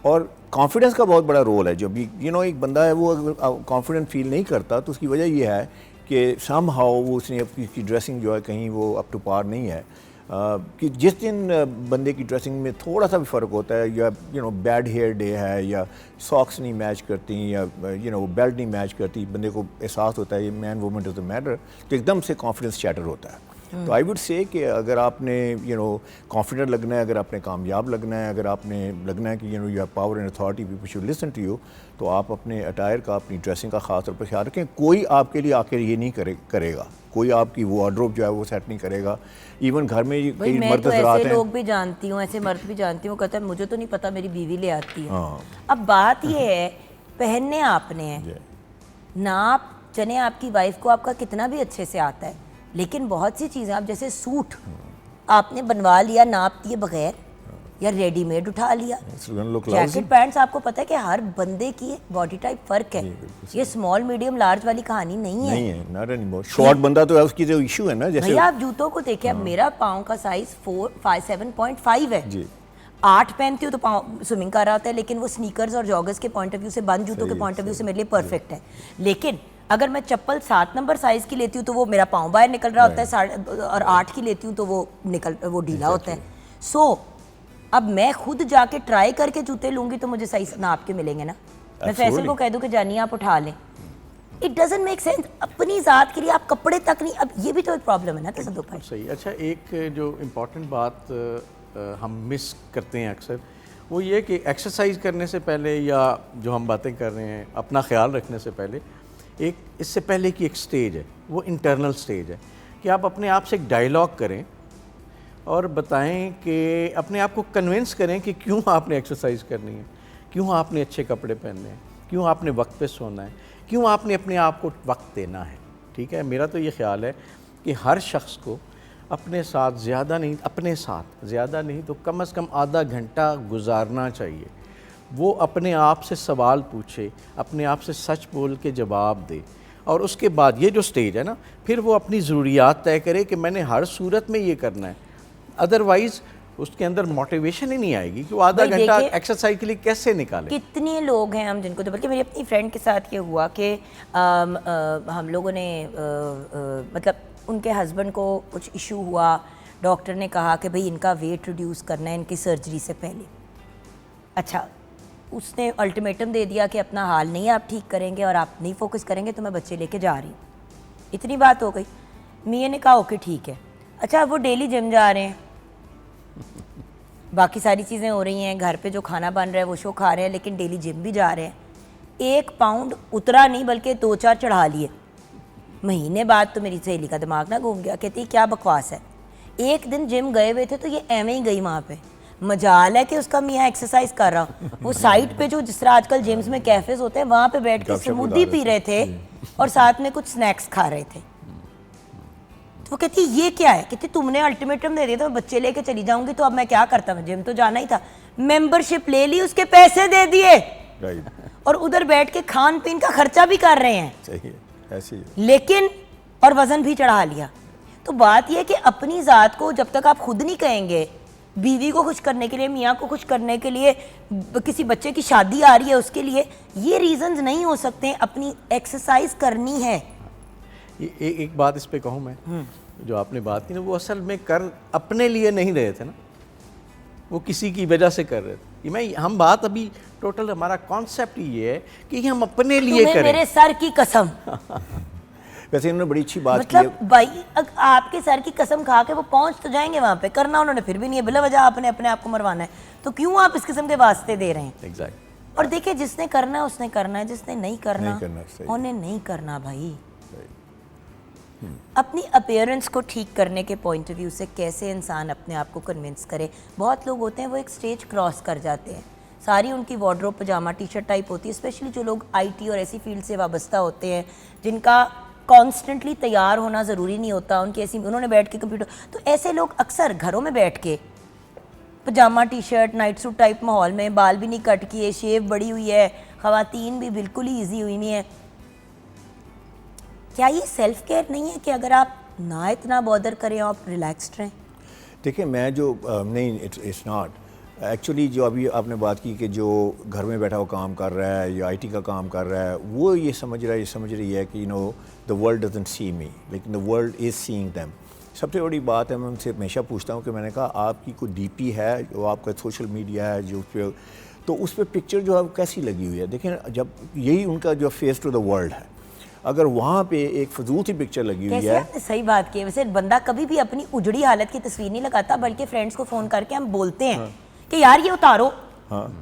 और कॉन्फिडेंस का बहुत बड़ा रोल है। जब भी एक बंदा है वो अगर कॉन्फिडेंट फील नहीं करता तो उसकी वजह ये है कि सम हाउ वो उसने अपनी ड्रेसिंग जो है कहीं वो अप टू पार नहीं है। कि जिस दिन बंदे की ड्रेसिंग में थोड़ा सा भी फ़र्क होता है, या बैड हेयर डे है, या सॉक्स नहीं मैच करती, या बेल्ट नहीं मैच करती, बंदे को एहसास होता है ये मैन वुमन डजंट मैटर, तो एकदम से कॉन्फिडेंस चैटर होता है। तो आई वुड से कि अगर आपने कॉन्फिडेंट लगना है, अगर आपने कामयाब लगना है, अगर आपने लगना है कि you have power and authority, people should listen to you, तो आप अपने अटायर का, अपनी ड्रेसिंग का ख़ास तौर पर ख्याल रखें। कोई आपके लिए आकर ये नहीं करेगा, कोई आपकी वार्डरोब जो है वो सेट नहीं करेगा। इवन घर में कई मर्द हज़रात हैं, लोग भी जानती हूँ, ऐसे मर्द भी जानती हूँ, कहता है मुझे तो नहीं पता, मेरी बीवी ले आती है। अब बात ये है, पहनने आपने है, नाप चने आपकी वाइफ को आपका कितना भी अच्छे से आता है, लेकिन बहुत सी चीज़ें, आप जैसे सूट आपने बनवा लिया नाप दिए बगैर, या रेडीमेड उठा लिया, जैकेट पैंट्स, आपको पता है कि हर बंदे की बॉडी टाइप फ़र्क है, ये स्मॉल मीडियम लार्ज वाली कहानी नहीं है। शॉर्ट बंदा तो है, उसकी जो इशू है ना, जैसे भैया आप जूतों को देखिए, अब मेरा पाँव का साइज 7.5 है, 8 पहनती हूँ तो पाँव स्विमिंग कर रहा होता है, लेकिन वो स्नीकर्स और जॉगर्स के पॉइंट ऑफ व्यू से, बंद जूतों के पॉइंट ऑफ व्यू से मेरे लिए परफेक्ट है। लेकिन अगर मैं चप्पल 7 नंबर साइज़ की लेती हूँ तो वो मेरा पाँव बाहर निकल रहा होता है, और 8 की लेती हूँ तो वो ढीला होता है। सो अब मैं खुद जाके ट्राई करके जूते लूंगी तो मुझे सही नाप के मिलेंगे ना। मैं फैसल को कह दूं कि जानिए आप उठा लें, इट डजंट मेक सेंस। अपनी ज़ात के लिए आप कपड़े तक नहीं, अब ये भी तो एक प्रॉब्लम है ना तसद्दुक़ भाई। सही। अच्छा, एक जो इम्पॉर्टेंट बात हम मिस करते हैं अक्सर, वो ये कि एक्सरसाइज करने से पहले या जो हम बातें कर रहे हैं अपना ख्याल रखने से पहले, एक इससे पहले की एक स्टेज है, वो इंटरनल स्टेज है कि आप अपने आप से एक डायलॉग करें और बताएं कि अपने आप को कन्विंस करें कि क्यों आपने एक्सरसाइज करनी है, क्यों आपने अच्छे कपड़े पहनने हैं, क्यों आपने वक्त पे सोना है, क्यों आपने अपने आप को वक्त देना है। ठीक है, मेरा तो ये ख्याल है कि हर शख्स को अपने साथ ज़्यादा नहीं तो कम से कम आधा घंटा गुजारना चाहिए। वो अपने आप से सवाल पूछे, अपने आप से सच बोल के जवाब दे, और उसके बाद ये जो स्टेज है ना, फिर वो अपनी ज़रूरियात तय करे कि मैंने हर सूरत में ये करना है। अदरवाइज़ उसके अंदर मोटिवेशन ही नहीं आएगी कि वो आधा भाई घंटा देखिए, एक्सरसाइज के लिए कैसे निकाले। कितने लोग हैं हम जिनको, तो बल्कि मेरी अपनी फ्रेंड के साथ ये हुआ कि हम लोगों ने मतलब उनके हस्बैंड को कुछ इशू हुआ, डॉक्टर ने कहा कि भाई इनका वेट रिड्यूस करना है इनकी सर्जरी से पहले। अच्छा, उसने अल्टीमेटम दे दिया कि अपना हाल नहीं आप ठीक करेंगे और आप नहीं फोकस करेंगे तो मैं बच्चे लेके जा रही हूँ। इतनी बात हो गई। मियाँ ने कहा ओके ठीक है। अच्छा, वो डेली जिम जा रहे हैं, बाकी सारी चीज़ें हो रही हैं, घर पे जो खाना बन रहा है वो शो खा रहे हैं, लेकिन डेली जिम भी जा रहे हैं। 1 पाउंड उतरा नहीं बल्कि 2-4 चढ़ा लिए। महीने बाद तो मेरी सहेली का दिमाग ना घूम गया, कहती क्या बकवास है। एक दिन जिम गए हुए थे तो ये एवं ही गई वहाँ पे। मजाल है कि उसका मियाँ एक्सरसाइज कर रहा, वो साइड पे जो जिस तरह आजकल जिम्स में कैफेज होते हैं वहाँ पे बैठ के स्मूदी पी रहे थे और साथ में कुछ स्नैक्स खा रहे थे। तो वो कहती ये क्या है, कहती तुमने अल्टीमेटम दे दिया था मैं बच्चे लेके चली जाऊंगी, तो अब मैं क्या करता, मैं जिम तो जाना ही था। मेंबरशिप ले ली, उसके पैसे दे दिए और उधर बैठ के खान पीन का खर्चा भी कर रहे हैं। सही है, ऐसे ही। लेकिन और वजन भी चढ़ा लिया। तो बात यह कि अपनी ज़ात को जब तक आप खुद नहीं कहेंगे, बीवी को खुश करने के लिए, मियाँ को खुश करने के लिए, किसी बच्चे की शादी आ रही है उसके लिए, ये रीजंस नहीं हो सकते हैं। अपनी एक्सरसाइज करनी है। एक बात इस पे कहूँ मैं, जो आपने बात की ना, वो असल में कर अपने लिए नहीं रहे थे ना, वो किसी की वजह से कर रहे थे। हम बात अभी टोटल हमारा कॉन्सेप्ट ये है कि हम अपने लिए करें। मेरे सर की कसम वैसे इन्होंने बड़ी अच्छी बात की मतलब भाई आपके सर की कसम खा के वो पहुंच तो जाएंगे वहां पे, करना उन्होंने फिर भी नहीं है, बिला वजह आपने अपने आप को मरवाना है, तो क्यों आप इस किस्म के वास्ते दे रहे हैं। एग्जैक्ट। और देखिए, जिसने करना है उसने करना है, जिसने नहीं करना सही। उन्हें नहीं करना भाई। अपनी अपीयरेंस को ठीक करने के पॉइंट ऑफ व्यू से कैसे इंसान अपने आप को कन्विंस करे। बहुत लोग होते हैं वो एक स्टेज क्रॉस कर जाते हैं, सारी उनकी वार्डरोब पजामा टी शर्ट टाइप होती है, स्पेशली जो लोग आईटी और ऐसी फील्ड से वाबस्ता होते हैं जिनका कॉन्स्टेंटली तैयार होना ज़रूरी नहीं होता, उनकी ऐसी, उन्होंने बैठ के कंप्यूटर, तो ऐसे लोग अक्सर घरों में बैठ के pyjama T shirt night suit type माहौल में, बाल भी नहीं कट किए, शेव बड़ी हुई है, ख़वातीन भी बिल्कुल ही ईजी हुई नहीं है, क्या ये सेल्फ केयर नहीं है कि अगर आप ना इतना बॉदर करें, आप रिलैक्स्ड रहें? देखिए, मैं जो नहीं, इट्स नॉट एक्चुअली, जो अभी आपने बात की कि जो घर में बैठा हुआ काम कर रहा है या आईटी का काम कर रहा है, वो ये समझ रही है कि द वर्ल्ड डजंट सी मी, लेकिन the world is seeing them. सबसे बड़ी बात है, मैं उनसे हमेशा पूछता हूँ कि मैंने कहा आपकी कोई डीपी है, जो आपका सोशल मीडिया है जो उस पर, तो उस पर पिक्चर जो है कैसी लगी हुई है। देखिए, जब यही उनका जो फेस टू द वर्ल्ड है, अगर वहाँ पे एक फजूल सी पिक्चर लगी हुई है। आपने सही बात की है। वैसे बंदा कभी भी अपनी उजड़ी हालत की तस्वीर नहीं लगाता, बल्कि फ्रेंड्स को फ़ोन करके हम बोलते हैं कि यार ये उतारो,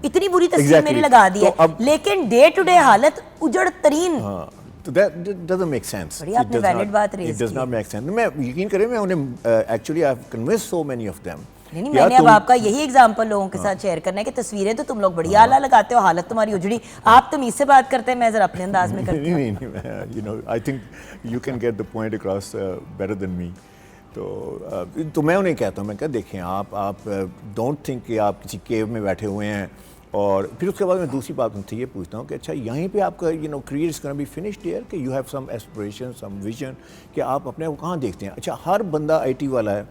इतनी बुरी तस्वीर मेरी लगा दी है, लेकिन डे टू डे हालत उजड़ तरीन। तो that doesn't make sense. आपने वैलिड बात रेज़ की। It does not make sense. मैं यकीन करें, मैं उन्हें actually I've convinced so many of them. नहीं, मैंने अब आपका यही एग्जांपल लोगों के साथ शेयर करना है कि तस्वीरें तो तुम लोग बड़ी आला लगाते हो, हालत तुम्हारी उजड़ी, आप तो मुझसे बात करते हैं, मैं जरा अपने अंदाज में करती हूँ। नहीं, I think you can get the point across better than me. तो मैं उन्हें कहता हूँ, मैं कहता देखें, आप डोंट थिंक कि आप किसी केव में बैठे हुए हैं। और फिर उसके बाद मैं दूसरी बात उनसे ये पूछता हूँ कि अच्छा, यहीं पे आपका career is gonna be finished here, कि you have some aspiration, some vision, कि आप अपने को कहाँ देखते हैं। अच्छा, हर बंदा आईटी वाला है,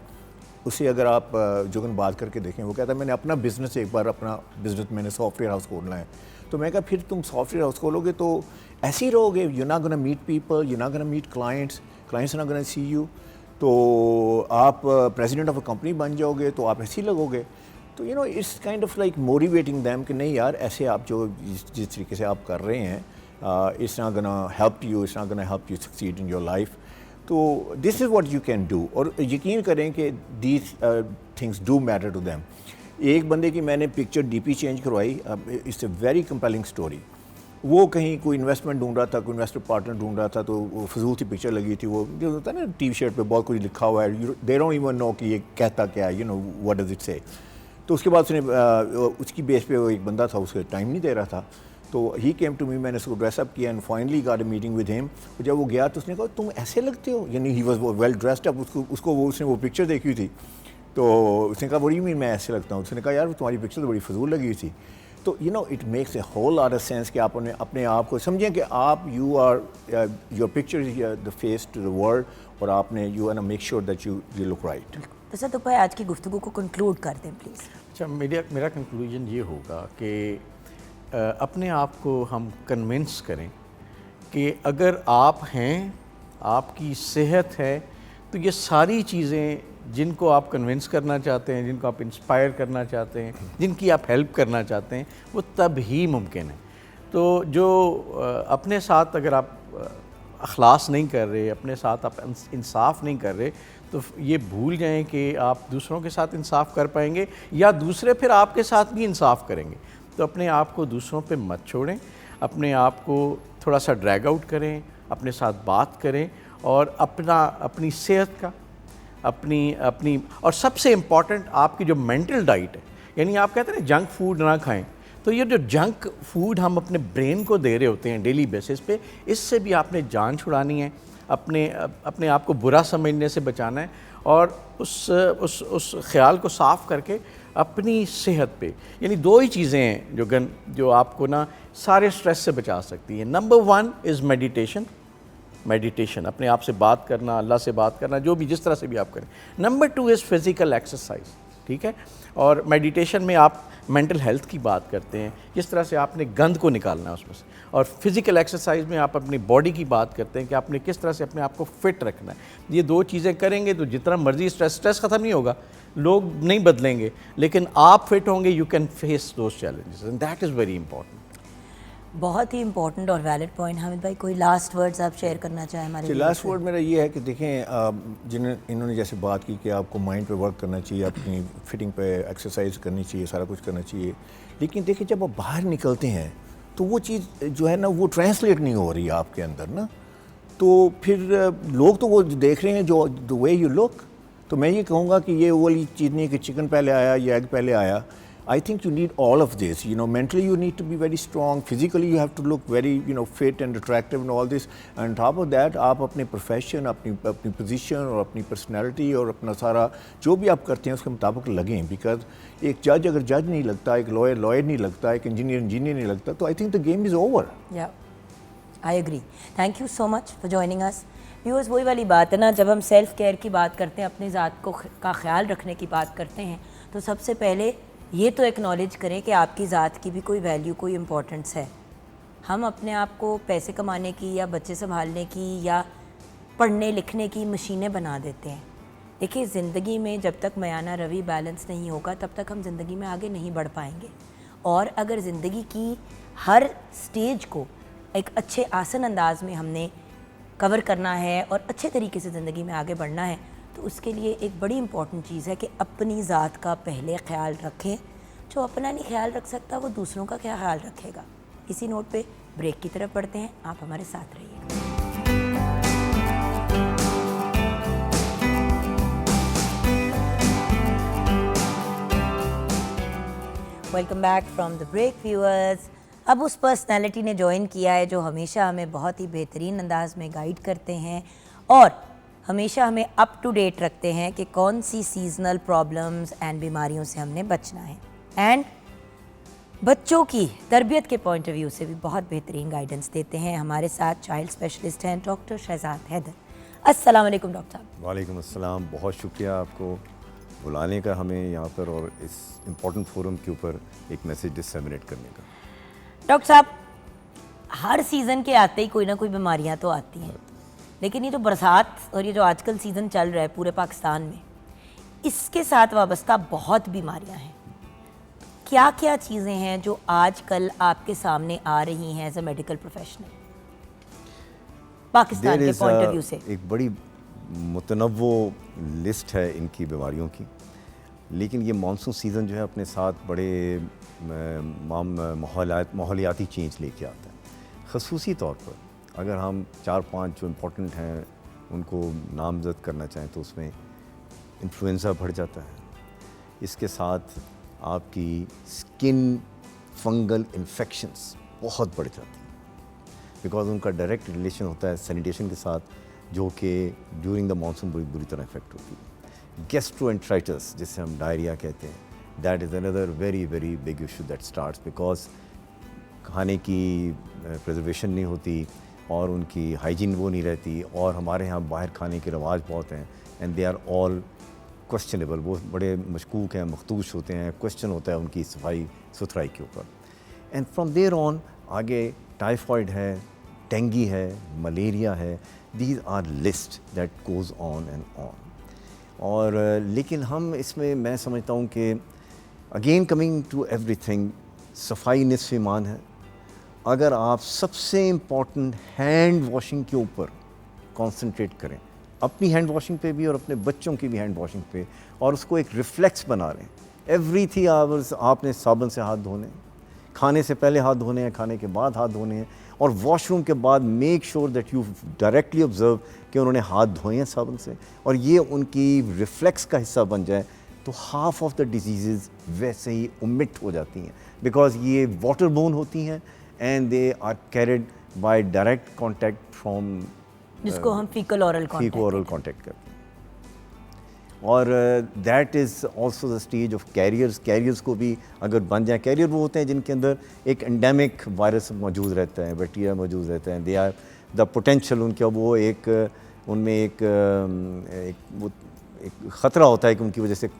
उससे अगर आप जोगन बात करके देखें, वो कहता है मैंने अपना बिज़नेस, एक बार अपना बिज़नेस मैंने सॉफ्टवेयर हाउस खोलना है, तो मैं कहा फिर तुम सॉफ्टवेयर हाउस खोलोगे तो ऐसे ही रहोगे, you not gonna meet people, you not gonna meet clients not gonna see you, तो आप प्रेसिडेंट ऑफ अ कंपनी बन जाओगे तो आप ऐसे ही लगोगे। तो you no it's kind of like motivating them कि नहीं यार ऐसे आप जो जिस तरीके से आप कर रहे हैं it's not gonna help you, it's not gonna help you succeed in your life. तो this is what you can do, और यकीन करें कि these things do matter to them. एक बंदे की मैंने पिक्चर डीपी चेंज करवाई, it's a very compelling story. वो कहीं कोई इन्वेस्टमेंट ढूंढ रहा था, कोई इन्वेस्टर पार्टनर ढूंढ रहा था, तो वो फजूल सी पिक्चर लगी थी। वो जो होता है ना टी शर्ट पे बहुत कुछ लिखा हुआ है, दे डोंट इवन नो कि ये कहता क्या है, you know what does it से। तो उसके बाद उसने उसकी बेस पे वो एक बंदा था, उसके टाइम नहीं दे रहा था, तो ही केम टू मी, मैंने उसको ड्रेसअप किया and finally got a meeting with him. जब वो गया तो उसने कहा तुम ऐसे लगते हो, यानी he was well dressed up. उसने वो पिक्चर देखी हुई थी, तो उसने कहा व्हाट डू यू मीन मैं ऐसे लगता हूँ। उसने कहा यार तुम्हारी पिक्चर तो बड़ी फजूल लगी हुई थी। तो you know it makes a whole lot of sense कि आप अपने आप को समझें कि आप you are your picture is the face to the world, और आपने you are make sure that you look right. तो सर तो आज की गुफ्तगू को कंक्लूड कर दें प्लीज़। अच्छा, मेरा कंक्लूजन ये होगा कि अपने आप को हम कन्विंस करें कि अगर आप हैं, आपकी सेहत है, तो ये सारी चीज़ें जिनको आप कन्विंस करना चाहते हैं, जिनको आप इंस्पायर करना चाहते हैं, जिनकी आप हेल्प करना चाहते हैं, वो तब ही मुमकिन है। तो जो अपने साथ अगर आप अखलास नहीं कर रहे, अपने साथ आप इंसाफ नहीं कर रहे, तो ये भूल जाएं कि आप दूसरों के साथ इंसाफ कर पाएंगे या दूसरे फिर आपके साथ भी इंसाफ करेंगे। तो अपने आप को दूसरों पे मत छोड़ें, अपने आप को थोड़ा सा ड्रैग आउट करें, अपने साथ बात करें, और अपनी सेहत का अपनी और सबसे इम्पॉर्टेंट आपकी जो मेंटल डाइट है, यानी आप कहते हैं ना जंक फूड ना खाएं, तो ये जो जंक फूड हम अपने ब्रेन को दे रहे होते हैं डेली बेसिस पे, इससे भी आपने जान छुड़ानी है, अपने आप को बुरा समझने से बचाना है, और उस ख्याल को साफ़ करके अपनी सेहत पे, यानी दो ही चीज़ें हैं जो आपको ना सारे स्ट्रेस से बचा सकती है। नंबर 1 इज़ मेडिटेशन, अपने आप से बात करना, अल्लाह से बात करना, जो भी जिस तरह से भी आप करें। नंबर 2 इज़ फिज़िकल एक्सरसाइज, ठीक है। और मेडिटेशन में आप मेंटल हेल्थ की बात करते हैं, जिस तरह से आपने गंद को निकालना है उसमें से, और फिज़िकल एक्सरसाइज में आप अपनी बॉडी की बात करते हैं कि आपने किस तरह से अपने आप को फिट रखना है। ये दो चीज़ें करेंगे तो जितना मर्जी स्ट्रेस ख़त्म नहीं होगा, लोग नहीं बदलेंगे, लेकिन आप फिट होंगे, you can face those challenges, and that is very important. बहुत ही इंपॉर्टेंट और वैलिड पॉइंट। हामिद भाई, कोई लास्ट वर्ड्स आप शेयर करना चाहें हमारे? लास्ट वर्ड मेरा ये है कि देखें, इन्होंने जैसे बात की कि आपको माइंड पे वर्क करना चाहिए, अपनी फिटिंग पे एक्सरसाइज करनी चाहिए, सारा कुछ करना चाहिए, लेकिन देखिए जब आप बाहर निकलते हैं तो वो चीज़ जो है ना वो ट्रांसलेट नहीं हो रही है आपके अंदर ना, तो फिर लोग तो वो देख रहे हैं जो द वे यू लुक। तो मैं ये कहूँगा कि ये वो वाली चीज़ नहीं है कि चिकन पहले आया या एग पहले आया। I think you need all of this. You know, mentally you need to be very strong. Physically you have to look very, you know, fit and attractive and all this. And on top of that, आप अपने profession, अपनी position और अपनी personality और अपना सारा जो भी आप करते हैं उसके मुताबिक लगें. Because एक जज अगर जज नहीं लगता, एक लॉयर नहीं लगता, एक इंजीनियर नहीं लगता, तो I think the game is over. Yeah, I agree. Thank you so much for joining us. Viewers, वही वाली बात है ना, जब हम सेल्फ केयर की बात करते हैं, अपनी ज़ात का ख्याल रखने की बात करते हैं, तो सबसे पहले ये तो एक्नॉलेज करें कि आपकी ज़ात की भी कोई वैल्यू, कोई इम्पोर्टेंस है। हम अपने आप को पैसे कमाने की या बच्चे संभालने की या पढ़ने लिखने की मशीनें बना देते हैं। देखिए, ज़िंदगी में जब तक मयाना रवि बैलेंस नहीं होगा तब तक हम ज़िंदगी में आगे नहीं बढ़ पाएंगे। और अगर ज़िंदगी की हर स्टेज को एक अच्छे आसान अंदाज में हमने कवर करना है और अच्छे तरीके से ज़िंदगी में आगे बढ़ना है, तो उसके लिए एक बड़ी इंपॉर्टेंट चीज़ है कि अपनी ज़ात का पहले ख्याल रखें। जो अपना नहीं ख्याल रख सकता वो दूसरों का क्या ख्याल रखेगा। इसी नोट पे ब्रेक की तरफ बढ़ते हैं, आप हमारे साथ रहिए। Welcome back from the break viewers. अब उस पर्सनैलिटी ने ज्वाइन किया है जो हमेशा हमें बहुत ही बेहतरीन अंदाज में गाइड करते हैं और हमेशा हमें अप टू डेट रखते हैं कि कौन सी सीजनल प्रॉब्लम्स एंड बीमारियों से हमने बचना है, एंड बच्चों की तरबियत के पॉइंट ऑफ व्यू से भी बहुत बेहतरीन गाइडेंस देते हैं। हमारे साथ चाइल्ड स्पेशलिस्ट हैं डॉक्टर शहजाद हैदर। अस्सलाम वालेकुम डॉक्टर साहब। वालेकुम अस्सलाम, बहुत शुक्रिया आपको बुलाने का हमें यहाँ पर और इस इम्पोर्टेंट फोरम के ऊपर एक मैसेज डिसमिनेट करने का। डॉक्टर साहब, हर सीज़न के आते ही कोई ना कोई बीमारियाँ तो आती हैं, लेकिन ये जो बरसात और ये जो आजकल सीज़न चल रहा है पूरे पाकिस्तान में, इसके साथ वाबस्ता बहुत बीमारियां हैं। क्या क्या चीज़ें हैं जो आजकल आपके सामने आ रही हैं as a medical professional Pakistan There के is point of a- view से? एक बड़ी मुतनव्वो लिस्ट है इनकी बीमारियों की, लेकिन ये मानसून सीज़न जो है अपने साथ बड़े माहौलियाती चेंज लेके आता है। ख़ुसूसी तौर पर अगर हम 4-5 जो इम्पोर्टेंट हैं उनको नामज़द करना चाहें तो उसमें इन्फ्लुएंज़ा बढ़ जाता है, इसके साथ आपकी स्किन फंगल इन्फेक्शंस बहुत बढ़ जाती हैं बिकॉज उनका डायरेक्ट रिलेशन होता है सैनिटेशन के साथ, जो कि ड्यूरिंग द मानसून बड़ी बुरी तरह इफेक्ट होती है। गैस्ट्रोएंटराइटिस जिसे हम डायरिया कहते हैं, that is another very very big issue that starts because खाने की प्रिजर्वेशन नहीं होती और उनकी हाइजीन वो नहीं रहती, और हमारे यहाँ बाहर खाने के रवाज बहुत हैं and they are all questionable, वो बड़े मशकूक हैं, मखदूश होते हैं, क्वेश्चन होता है उनकी सफाई सुथराई के ऊपर। एंड फ्रॉम देयर ऑन आगे टाइफॉइड है, डेंगी है, मलेरिया है, these are list that goes on and on. और लेकिन हम इसमें मैं समझता हूँ कि अगेन कमिंग टू एवरीथिंग, सफाई निस्फ़ ईमान है। अगर आप सबसे इम्पॉर्टेंट हैंड वॉशिंग के ऊपर कंसंट्रेट करें, अपनी हैंड वॉशिंग पे भी और अपने बच्चों की भी हैंड वॉशिंग पे, और उसको एक रिफ्लेक्स बना लें, एवरी 3 आवर्स आपने साबुन से हाथ धोने हैं, खाने से पहले हाथ धोने हैं, खाने के बाद हाथ धोने हैं, और वॉशरूम के बाद make sure that you directly observe कि उन्होंने हाथ धोए हैं साबुन से, और ये उनकी रिफ्लेक्स का हिस्सा बन जाए तो हाफ ऑफ द डिजीज़ वैसे ही ओमिट हो जाती हैं बिकॉज ये वाटर बोर्न होती हैं and they are carried by direct contact from जिसको हम faecal oral faeco oral contact करते हैं। और that is also the stage of carriers को भी अगर बन जाए, कैरियर वो होते हैं जिनके अंदर एक एंडेमिक वायरस मौजूद रहता है, बैक्टीरिया मौजूद रहता है, दे आर द पोटेंशियल, उनका वो एक उनमें एक ख़तरा होता है कि उनकी वजह से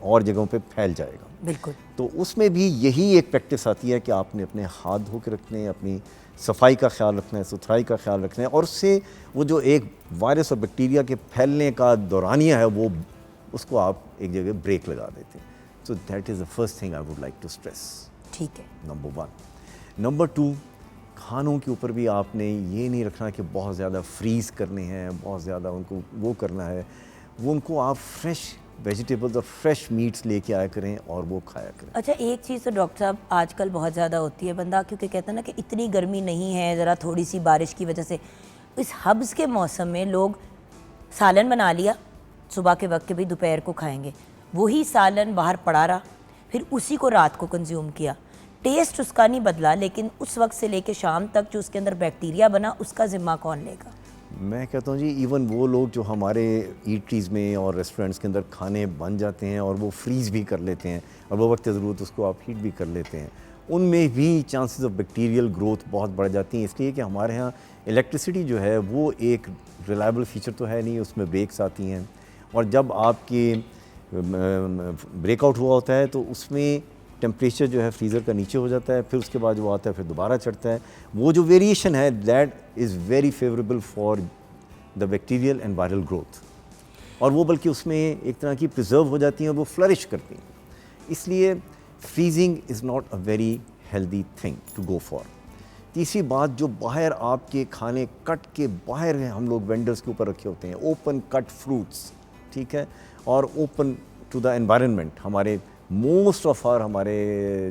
और जगहों पे फैल जाएगा। बिल्कुल। तो उसमें भी यही एक प्रैक्टिस आती है कि आपने अपने हाथ धो के रखने हैं, अपनी सफाई का ख्याल रखना है, सुथराई का ख्याल रखना है, और उससे वो जो एक वायरस और बैक्टीरिया के फैलने का दौरानिया है वो उसको आप एक जगह ब्रेक लगा देते हैं। So that is the first thing I would like to stress. ठीक है। नंबर 1। नंबर 2, खानों के ऊपर भी आपने ये नहीं रखना कि बहुत ज़्यादा फ्रीज़ करने हैं, बहुत ज़्यादा उनको वो करना है, वो उनको आप फ्रेश वेजिटेबल्स और फ्रेश मीट्स लेके आया करें और वो खाया करें। अच्छा, एक चीज़ तो डॉक्टर साहब आजकल बहुत ज़्यादा होती है, बंदा क्योंकि कहता है ना कि इतनी गर्मी नहीं है, ज़रा थोड़ी सी बारिश की वजह से इस हब्स के मौसम में लोग सालन बना लिया, सुबह के वक्त के भी दोपहर को खाएंगे, वही सालन बाहर पड़ा रहा, फिर उसी को रात को कंज्यूम किया, टेस्ट उसका नहीं बदला, लेकिन उस वक्त से लेके शाम तक जो उसके अंदर बैक्टीरिया बना उसका ज़िम्मा कौन लेगा? मैं कहता हूँ जी, इवन वो लोग जो हमारे ईटरीज़ में और रेस्टोरेंट्स के अंदर खाने बन जाते हैं और वो फ्रीज़ भी कर लेते हैं और वो वक्त ज़रूरत उसको आप हीट भी कर लेते हैं, उनमें भी चांसेस ऑफ बैक्टीरियल ग्रोथ बहुत बढ़ जाती हैं, इसलिए कि हमारे यहाँ इलेक्ट्रिसिटी जो है वो एक रिलायबल फीचर तो है नहीं, उसमें ब्रेक्स आती हैं, और जब आपकी ब्रेकआउट हुआ होता है तो उसमें टेम्परेचर जो है फ्रीज़र का नीचे हो जाता है, फिर उसके बाद जो आता है फिर दोबारा चढ़ता है, वो जो वेरिएशन है that is very favourable for the bacterial and viral growth, और वो बल्कि उसमें एक तरह की प्रिजर्व हो जाती हैं और वो फ्लरिश करती हैं, इसलिए freezing is not a very healthy thing to go for. तीसरी बात, जो बाहर आपके खाने कट के बाहर हैं, हम लोग वेंडर्स के ऊपर रखे होते हैं ओपन कट फ्रूट्स, ठीक है, और ओपन टू द एनवायरनमेंट, हमारे मोस्ट ऑफ आर हमारे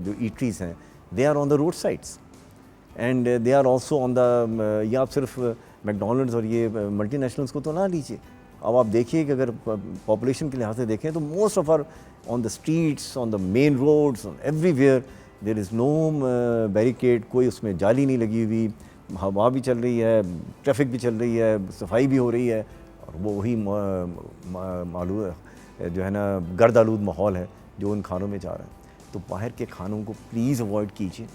जो ईटरीज़ हैं they are on the road sides and they are also on the, या आप सिर्फ मैकडोनल्ड्स और ये मल्टीनेशनल्स को तो ना लीजिए, अब आप देखिए कि अगर पॉपुलेशन के लिहाज से देखें तो most of are on the streets, on the main roads, everywhere there is no barricade, कोई उसमें जाली नहीं लगी हुई, हवा भी चल रही है, ट्रैफिक भी चल रही है, सफाई भी हो रही है, और वो वही मालूम जो है ना गर्द आलूद माहौल है जो उन खानों में जा रहा है। तो बाहर के खानों को प्लीज़ अवॉइड कीजिए।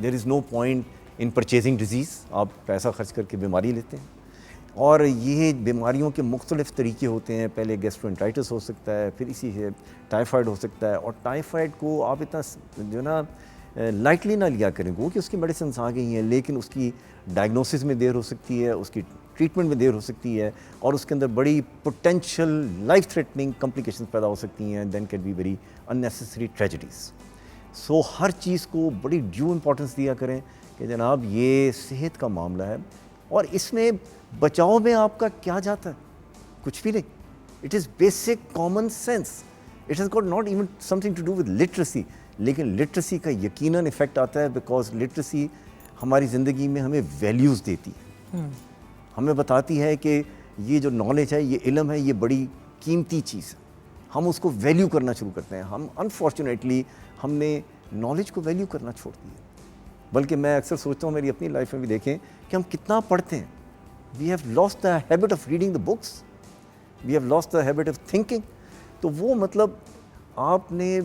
There is no point in purchasing disease, आप पैसा खर्च करके बीमारी लेते हैं, और ये बीमारियों के मुख्तलिफ़ तरीके होते हैं, पहले गैस्ट्रोएंटराइटिस हो सकता है, फिर इसी से टाइफाइड हो सकता है, और टाइफाइड को आप इतना जो ना लाइटली ना लिया करें, वो कि उसकी मेडिसिन आ गई हैं, लेकिन उसकी डायग्नोसिस में देर हो सकती है, उसकी ट्रीटमेंट में देर हो सकती है, और उसके अंदर बड़ी पोटेंशियल लाइफ थ्रेटनिंग कॉम्प्लिकेशंस पैदा हो सकती हैं, then can be very unnecessary tragedies. So हर चीज़ को बड़ी ड्यू इम्पोर्टेंस दिया करें कि जनाब ये सेहत का मामला है और इसमें बचाव में आपका क्या जाता है, कुछ भी नहीं. It is basic common sense. It has got not even something to do with literacy, लेकिन लिटरेसी का यकीनन इफ़ेक्ट आता है बिकॉज लिटरेसी हमारी ज़िंदगी में हमें वैल्यूज़ देती है. हमें बताती है कि ये जो नॉलेज है, ये इल्म है, ये बड़ी कीमती चीज़ है. हम उसको वैल्यू करना शुरू करते हैं. हम अनफॉर्चुनेटली हमने नॉलेज को वैल्यू करना छोड़ दिया. बल्कि मैं अक्सर सोचता हूँ, मेरी अपनी लाइफ में भी देखें कि हम कितना पढ़ते हैं. We have lost the habit of reading the books, we have lost the habit of thinking. तो वो मतलब आपने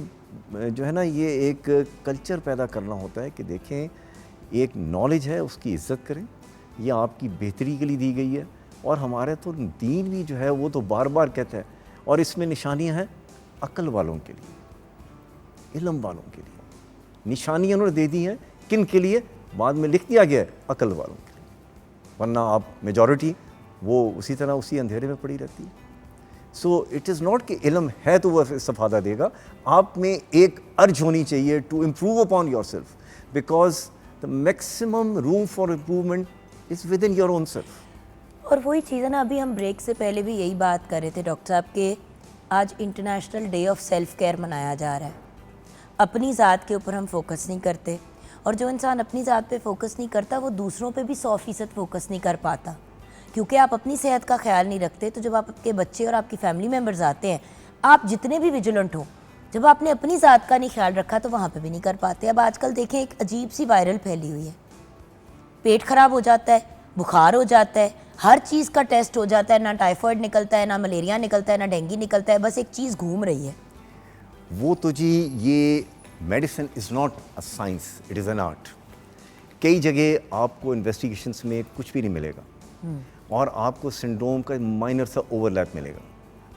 जो है ना ये एक कल्चर पैदा करना होता है कि देखें एक नॉलेज है उसकी इज़्ज़त करें, ये आपकी बेहतरी के लिए दी गई है. और हमारे तो दीन भी जो है वो तो बार बार कहता है, और इसमें निशानियां हैं अक्ल वालों के लिए, इल्म वालों के लिए. निशानियां उन्होंने दे दी हैं किन के लिए, बाद में लिख दिया गया है अक्ल वालों के लिए. वरना आप मेजॉरिटी वो उसी तरह उसी अंधेरे में पड़ी रहती है. सो इट इज़ नॉट कि इल्म है तो वह इस्तिफादा देगा. आप में एक अर्ज होनी चाहिए to improve upon your self, because the maximum room for improvement is within your own self. और वही चीज़ है ना, अभी हम ब्रेक से पहले भी यही बात कर रहे थे डॉक्टर साहब के आज international day of self care मनाया जा रहा है. अपनी ज़ात के ऊपर हम फोकस नहीं करते, और जो इंसान अपनी ज़ात पे फोकस नहीं करता वो दूसरों पे भी 100% फोकस नहीं कर पाता, क्योंकि आप अपनी सेहत का ख्याल नहीं रखते. तो जब आपके बच्चे और आपकी फैमिली मेम्बर्स आते हैं, आप जितने भी विजिलेंट हो, जब आपने अपनी ज़ात का नहीं ख्याल रखा तो वहाँ पर भी नहीं कर पाते. अब आजकल देखें एक अजीब सी वायरल फैली हुई है, पेट ख़राब हो जाता है, बुखार हो जाता है, हर चीज़ का टेस्ट हो जाता है, ना टाइफाइड निकलता है, ना मलेरिया निकलता है, ना डेंगू निकलता है, बस एक चीज़ घूम रही है. वो तो जी ये medicine is not a science, it is an art. कई जगह आपको इन्वेस्टिगेशंस में कुछ भी नहीं मिलेगा और आपको सिंड्रोम का माइनर सा ओवरलैप मिलेगा,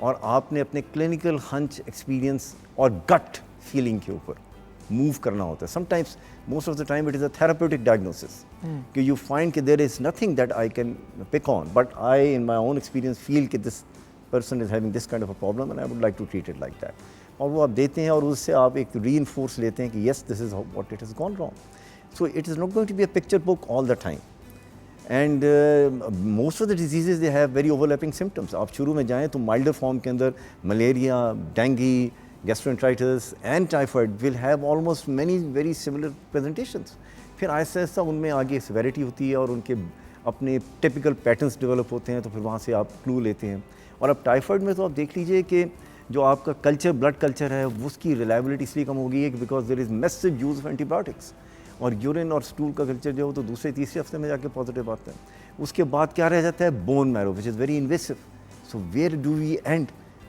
और आपने अपने क्लिनिकल हंच एक्सपीरियंस और गट फीलिंग के ऊपर मूव करना होता है. Sometimes most of the time it is a therapeutic diagnosis. कि you find कि there is nothing that I can pick on, but I in my own experience feel कि this person is having this kind of a problem and I would like to treat it like that. और वो आप देते हैं और उससे आप एक reinforce लेते हैं कि yes this is what it has gone wrong. So it is not going to be a picture book all the time. And most of the diseases they have very overlapping symptoms. आप शुरू में जाएँ तो milder form के अंदर malaria, dengue, gastroenteritis and typhoid will have almost many very similar presentations. फिर आहिस्ता आहिस्ता उनमें आगे severity होती है और उनके अपने typical patterns develop होते हैं, तो फिर वहाँ से आप क्लू लेते हैं. और अब टाइफाइड में तो आप देख लीजिए कि जो आपका कल्चर ब्लड कल्चर है उसकी रिलायबिलिटी इसलिए कम हो गई है कि because there is massive use of antibiotics. और यूरिन और स्टूल का कल्चर जो है तो दूसरे तीसरे हफ्ते में जाके पॉजिटिव आता है. उसके बाद क्या रह जाता है, bone marrow which is very invasive. So where do we end,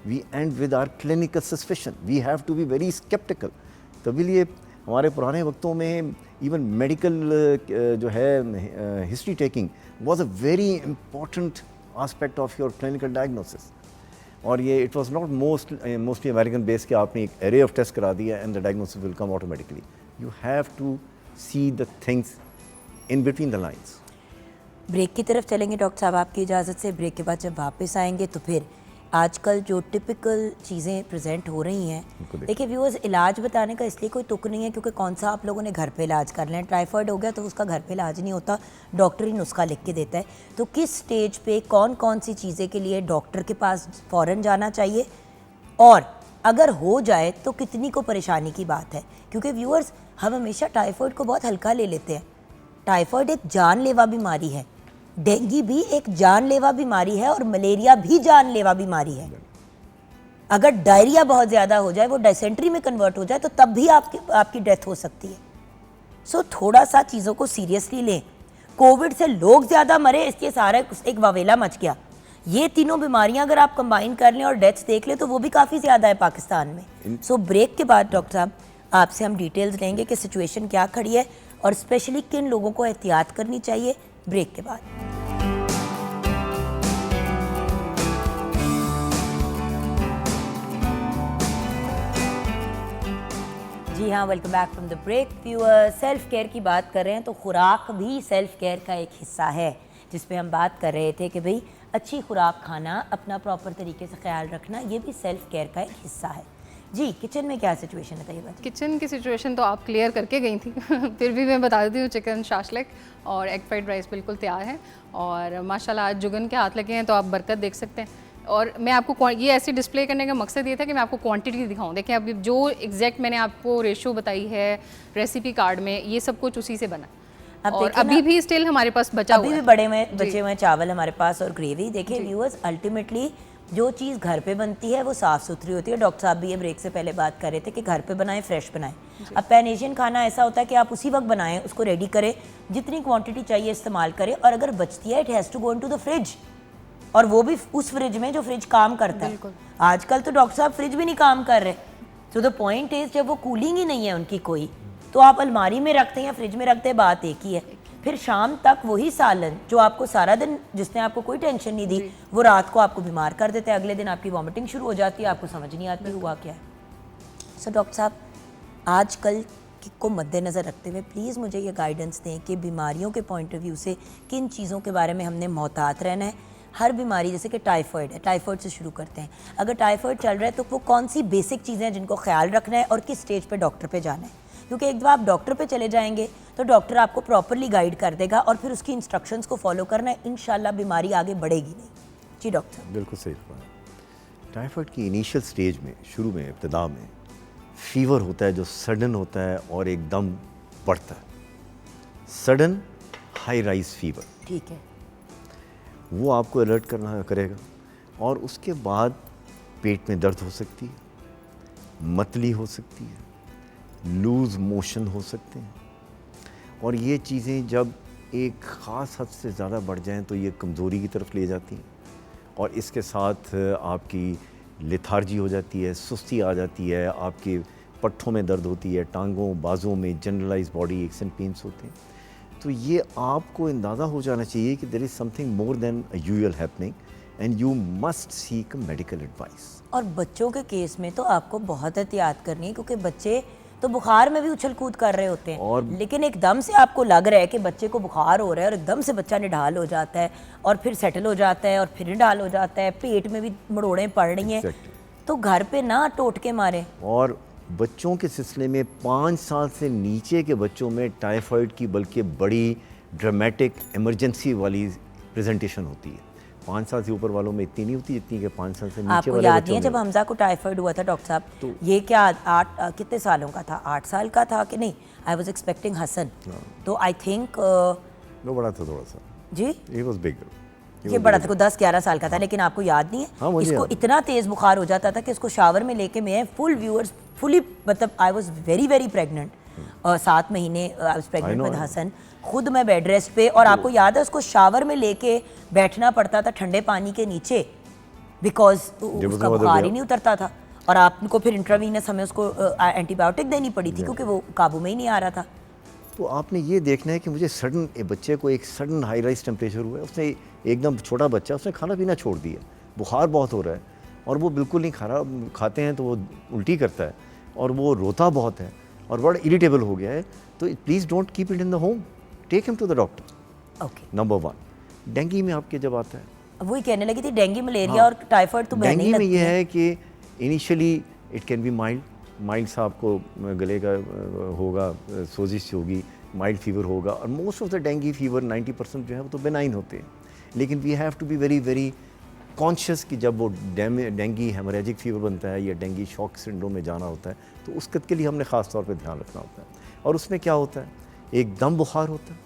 we end with our clinical suspicion. We have to be very skeptical. तभी लिए हमारे पुराने वक्तों में even medical जो है history taking was a very important aspect of your clinical diagnosis. और ये it was not mostly American based कि आपने एक array of tests करा दिया and the diagnosis will come automatically. You have to see the things in between the lines. Break की तरफ चलेंगे डॉक्टर साहब आपकी इजाज़त से. ब्रेक के बाद जब वापस आएंगे तो फिर आजकल जो टिपिकल चीज़ें प्रेजेंट हो रही हैं, देखिए व्यूअर्स, इलाज बताने का इसलिए कोई तुक नहीं है क्योंकि कौन सा आप लोगों ने घर पे इलाज कर लें. टाइफाइड हो गया तो उसका घर पे इलाज नहीं होता, डॉक्टर ही नुस्खा लिख के देता है. तो किस स्टेज पे कौन कौन सी चीज़ें के लिए डॉक्टर के पास फ़ौरन जाना चाहिए, और अगर हो जाए तो कितनी को परेशानी की बात है. क्योंकि व्यूअर्स, हम हमेशा टाइफाइड को बहुत हल्का ले लेते हैं. टाइफाइड एक जानलेवा बीमारी है, डेंगू भी एक जानलेवा बीमारी है, और मलेरिया भी जानलेवा बीमारी है. अगर डायरिया बहुत ज़्यादा हो जाए, वो डायसेंट्री में कन्वर्ट हो जाए, तो तब भी आपकी डेथ हो सकती है. सो थोड़ा सा चीज़ों को सीरियसली लें. कोविड से लोग ज़्यादा मरे, इसके सारा एक वावेला मच गया. ये तीनों बीमारियां अगर आप कंबाइन कर लें और डेथ्स देख लें तो वो भी काफ़ी ज़्यादा है पाकिस्तान में. सो ब्रेक के बाद डॉक्टर साहब आपसे हम डिटेल्स लेंगे कि सिचुएशन क्या खड़ी है और स्पेशली किन लोगों को एहतियात करनी चाहिए. ब्रेक के बाद. जी हाँ, welcome back from the break. Viewer, self care की बात कर रहे हैं तो खुराक भी सेल्फ केयर का एक हिस्सा है, जिसपे हम बात कर रहे थे कि भाई अच्छी खुराक खाना, अपना प्रॉपर तरीके से ख्याल रखना, ये भी सेल्फ केयर का एक हिस्सा है. जी किचन में क्या सिचुएशन है, बताइए बात। किचन की सिचुएशन तो आप क्लियर करके गई थी फिर भी मैं बता देती हूँ, चिकन शाशलिक और एग फ्राइड राइस बिल्कुल तैयार है। और माशाल्लाह आज जुगन के हाथ लगे हैं तो आप बरकत देख सकते हैं। और मैं आपको ये ऐसे डिस्प्ले करने का मकसद ये था कि मैं आपको क्वांटिटी दिखाऊं। देखें अभी जो एग्जैक्ट मैंने आपको रेशो बताई है रेसिपी कार्ड में, ये सब कुछ उसी से बना। अब और देखिए अभी भी स्टिल हमारे पास बचा हुआ अभी है। भी बचे हुए चावल हमारे पास और ग्रेवी। देखिए व्यूअर्स, अल्टीमेटली जो चीज़ घर पे बनती है वो साफ़ सुथरी होती है। डॉक्टर साहब भी ये ब्रेक से पहले बात कर रहे थे कि घर पे बनाएं, फ्रेश बनाएं। अब पैन एशियन खाना ऐसा होता है कि आप उसी वक्त बनाएं, उसको रेडी करें, जितनी क्वांटिटी चाहिए इस्तेमाल करें, और अगर बचती है it has to go into the fridge, और वो भी उस फ्रिज में जो फ्रिज काम करता है। आजकल तो डॉक्टर साहब फ्रिज भी नहीं काम कर रहे। तो द पॉइंट इज, जब वो कूलिंग ही नहीं है उनकी कोई, तो आप अलमारी में रखते हैं या फ्रिज में रखते हैं, बात एक ही है। फिर शाम तक वही सालन जो आपको सारा दिन, जिसने आपको कोई टेंशन नहीं दी, वो रात को आपको बीमार कर देता है। अगले दिन आपकी वॉमिटिंग शुरू हो जाती है, आपको समझ नहीं आती हुआ क्या है। सो डॉक्टर साहब, आजकल को मद्देनज़र रखते हुए प्लीज़ मुझे ये गाइडेंस दें कि बीमारियों के पॉइंट ऑफ व्यू से किन चीज़ों के बारे में हमने मोहतात रहना है। हर बीमारी, जैसे कि टाइफाइड है, टाइफाइड से शुरू करते हैं। अगर टाइफाइड चल रहा है तो वो कौन सी बेसिक चीज़ें हैं जिनको ख्याल रखना है और किस स्टेज पे डॉक्टर पे जाना है? क्योंकि एक दफ़ा आप डॉक्टर पे चले जाएंगे तो डॉक्टर आपको प्रॉपरली गाइड कर देगा और फिर उसकी इंस्ट्रक्शंस को फॉलो करना है। इंशाल्लाह बीमारी आगे बढ़ेगी नहीं। जी डॉक्टर। बिल्कुल सही बात। टाइफाइड की इनिशियल स्टेज में, शुरू में, इब्तिदा में फीवर होता है जो सडन होता है और एकदम बढ़ता है, सडन हाई राइज फीवर। ठीक है। वो आपको अलर्ट करना करेगा। और उसके बाद पेट में दर्द हो सकती है, मतली हो सकती है, लूज़ मोशन हो सकते हैं। और ये चीज़ें जब एक ख़ास हद से ज़्यादा बढ़ जाएं तो ये कमज़ोरी की तरफ ले जाती हैं, और इसके साथ आपकी लेथार्जी हो जाती है, सुस्ती आ जाती है, आपके पट्ठों में दर्द होती है, टांगों बाजों में generalise body aches and pains होते हैं। तो ये आपको अंदाज़ा हो जाना चाहिए कि there is something more than usual happening and you must seek medical advice. और बच्चों के केस में तो आपको बहुत एहतियात करनी है, क्योंकि बच्चे तो बुखार में भी उछल कूद कर रहे होते हैं, और लेकिन एकदम से आपको लग रहा है कि बच्चे को बुखार हो रहा है और एकदम से बच्चा निढाल हो जाता है और फिर सेटल हो जाता है और फिर निढाल हो जाता है, पेट में भी मरोड़ें पड़ रही हैं। तो घर पे ना टोटके मारे। और बच्चों के सिलसिले में 5 साल से नीचे के बच्चों में टाइफाइड की बल्कि बड़ी ड्रामेटिक इमरजेंसी वाली प्रेजेंटेशन होती है। 5 साल से ऊपर वालों में इतनी नहीं होती जितनी कि 5 साल से नीचे आपको वाले याद बच्चों नहीं है में। जब हमजा को टाइफाइड हुआ था डॉक्टर साहब, तो ये क्या कितने सालों का था? 8 साल का था कि नहीं? आई वॉज एक्सपेक्टिंग हसन, तो आई थिंक वो बड़ा था थोड़ा सा। जी ही वाज बिग। ये बड़ा था, 10-11 साल का था, लेकिन आपको याद नहीं है? हाँ, मुझे इसको याद है। इतना तेज बुखार हो जाता था कि इसको शावर में लेके मैं फुल व्यूअर्स फुली, मतलब I was very very pregnant, 7 महीने I was pregnant with Hasan, खुद मैं बेड रेस्ट पे, और आपको याद है उसको शावर में लेके बैठना पड़ता था ठंडे पानी के नीचे, बिकॉज उसका बुखार ही नहीं उतरता था, और आपको फिर इंट्रावीनस हमें उसको एंटीबायोटिक देनी पड़ी थी क्योंकि वो काबू में ही नहीं आ रहा था। तो आपने ये देखना है कि मुझे सडन, बच्चे को एक सडन हाई राइज टेम्परेचर हुआ है, उसने एकदम छोटा बच्चा, उसने खाना पीना छोड़ दिया, बुखार बहुत हो रहा है और वो बिल्कुल नहीं खा रहा, खाते हैं तो वो उल्टी करता है और वो रोता बहुत है और बड़ा इरिटेबल हो गया है। तो please don't keep it in the home, take him to the doctor. Okay. Number 1। Dengue में आपके जब आता है, वही कहने लगी थी, डेंगू मलेरिया और टाइफाइड तो बहने ही डेंगू में लगती ये हैं। है कि initially it can be mild सा आपको गले का होगा, सोजिश होगी, माइल्ड फीवर होगा, और most of the dengue fever 90% जो है वो तो बेनाइन होते हैं। लेकिन we have to be very very conscious कि जब वो डेंगू हेमोरेजिक फीवर बनता है या डेंगू शॉक सिंड्रोम में जाना होता है तो उस के लिए हमने ख़ास तौर पे ध्यान रखना होता है। और उसमें क्या होता है, एकदम बुखार होता है,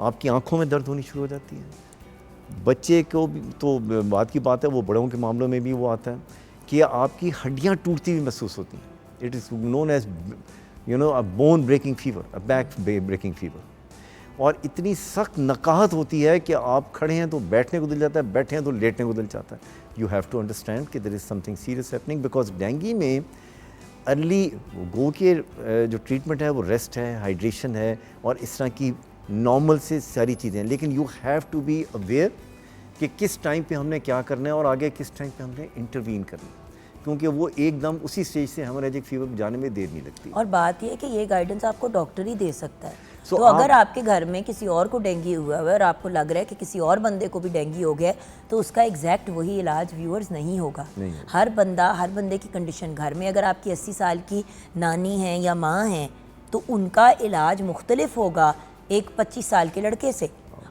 आपकी आंखों में दर्द होनी शुरू हो जाती है। बच्चे को भी तो बात की बात है, वो बड़ों के मामलों में भी वो आता है कि आपकी हड्डियाँ टूटती हुई महसूस होती हैं। It is known as a bone breaking fever, a back breaking fever. और इतनी सख्त नकाहत होती है कि आप खड़े हैं तो बैठने को दिल जाता है, बैठे हैं तो लेटने को दिल चाहता है। यू हैव टू अंडरस्टैंड कि there is something serious happening, because dengue में अर्ली गो के जो ट्रीटमेंट है वो रेस्ट है, हाइड्रेशन है और इस तरह की नॉर्मल से सारी चीज़ें हैं। लेकिन you have to be aware कि किस टाइम पे हमने क्या करना है और आगे किस टाइम पे हमने इंटरवीन करना है। क्योंकि वो एकदम उसी स्टेज से हेमोरेजिक फीवर जाने में देर नहीं लगती। और बात यह है कि ये गाइडेंस आपको डॉक्टर ही दे सकता है। So, तो अगर आपके घर में किसी और को डेंगू हुआ है और आपको लग रहा है कि किसी और बंदे को भी डेंगू हो गया है, तो उसका एग्जैक्ट वही इलाज व्यूअर्स नहीं होगा। हर बंदे की कंडीशन, घर में अगर आपकी 80 साल की नानी है या माँ है तो उनका इलाज मुख्तलिफ होगा एक 25 साल के लड़के से,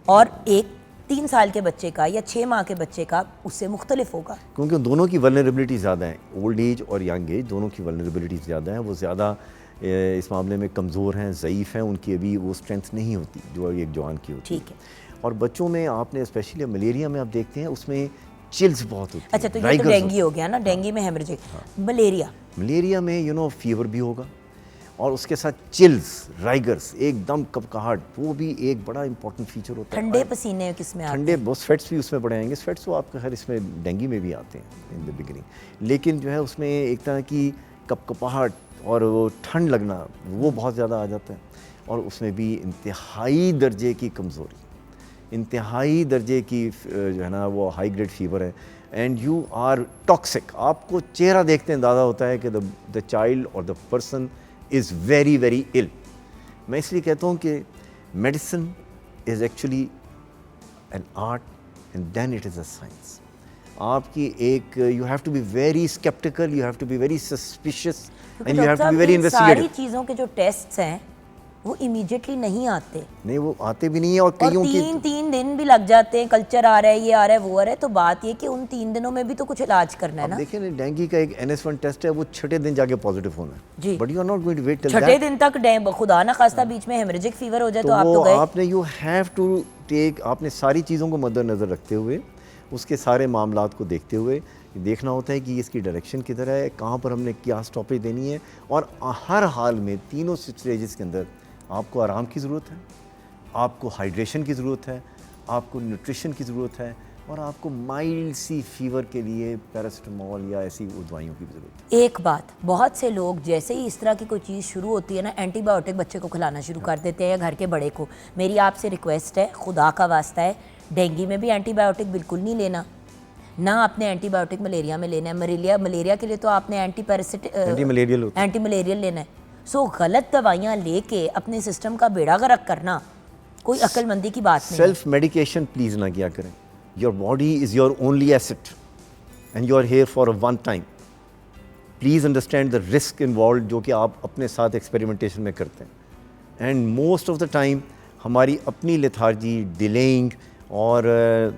और एक 3 साल के बच्चे का या 6 माह के बच्चे का उससे मुख्तलिफ होगा। क्योंकि दोनों की वल्नरेबिलिटी ज़्यादा है, ओल्ड एज और यंग एज दोनों की वल्नरेबिलिटी ज़्यादा है। वो ज़्यादा इस मामले में कमज़ोर हैं, ज़ईफ़ हैं, उनकी अभी वो स्ट्रेंथ नहीं होती जो एक जवान की होती है। ठीक है। और बच्चों में आपने स्पेशली मलेरिया में आप देखते हैं उसमें चिल्स बहुत होती है। अच्छा, तो ये तो डेंगू हो गया ना, डेंगू में हेमरेजिक। मलेरिया में फीवर भी होगा और उसके साथ चिल्स, राइगर्स, एकदम कपकहाट, वो भी एक बड़ा इंपॉर्टेंट फीचर होता है। ठंडे पसीने किसमें आते हैं? ठंडे बहुत स्वेट्स भी उसमें बड़े आएंगे। स्वेट्स तो आपका खैर इसमें डेंगू में भी आते हैं इन द बिगिनिंग, लेकिन जो है उसमें एक तरह की कपकपाहट और वो ठंड लगना वो बहुत ज़्यादा आ जाता है। और उसमें भी इंतहाई दर्जे की कमज़ोरी, इंतहाई दर्जे की जो है ना वो हाई ग्रेड फीवर है, एंड यू आर टॉक्सिक। आपको चेहरा देखते हैं अंदाज़ा होता है कि द चाइल्ड और the person is very very ill. मैं इसलिए कहता हूँ कि medicine is actually an art and then it is a science. आपकी एक you have to be very sceptical, you have to be very suspicious and you have to be very investigative. सारी चीज़ों के जो टेस्ट्स हैं वो immediately नहीं आते, नहीं वो आते भी नहीं है, और कईयों की 3 दिन भी लग जाते हैं। कल्चर आ रहा है, ये आ रहा है, वो आ रहा है, तो बात ये कि उन 3 दिनों में भी तो कुछ इलाज करना है ना। देखिए ना, डेंगू का एक NS1 टेस्ट है, वो 6ठे दिन जाके पॉजिटिव होना जी। है, but you are not going to wait till 6ठे दिन तक खुदा ना खास्ता बीच में हेमरेजिक फीवर हो जाए तो आप वो तो गए। आपने यू हैव टू टेक, आपने सारी चीज़ों को मद्देनज़र रखते हुए, उसके सारे मामलात को देखते हुए देखना होता है कि इसकी डायरेक्शन किधर है, कहाँ पर हमने क्या स्टॉपेज देनी है। और हर हाल में तीनों स्टेजेस के अंदर आपको आराम की ज़रूरत है, आपको हाइड्रेशन की ज़रूरत है, आपको न्यूट्रिशन की ज़रूरत है, और आपको माइल्ड सी फीवर के लिए पैरासिटामोल या ऐसी दवाइयों की भी ज़रूरत है। एक बात, बहुत से लोग जैसे ही इस तरह की कोई चीज़ शुरू होती है ना, एंटीबायोटिक बच्चे को खिलाना शुरू कर देते हैं या घर के बड़े को। मेरी आपसे रिक्वेस्ट है, खुदा का वास्ता है, डेंगू में भी एंटीबायोटिक बिल्कुल नहीं लेना, ना आपने एंटीबायोटिक मलेरिया में लेना है। मलेरिया के लिए तो आपने एंटी मलेरियल लेना है। सो गलत दवाइयाँ लेके अपने सिस्टम का बेड़ा गर्क करना कोई अक्लमंदी की बात नहीं। सेल्फ मेडिकेशन प्लीज़ ना किया करें। Your body is your only asset and you are here for a one time. Please understand the risk involve जो कि आप अपने साथ एक्सपेरिमेंटेशन में करते हैं। And most of the time हमारी अपनी लेथार्जी, डिलेइंग और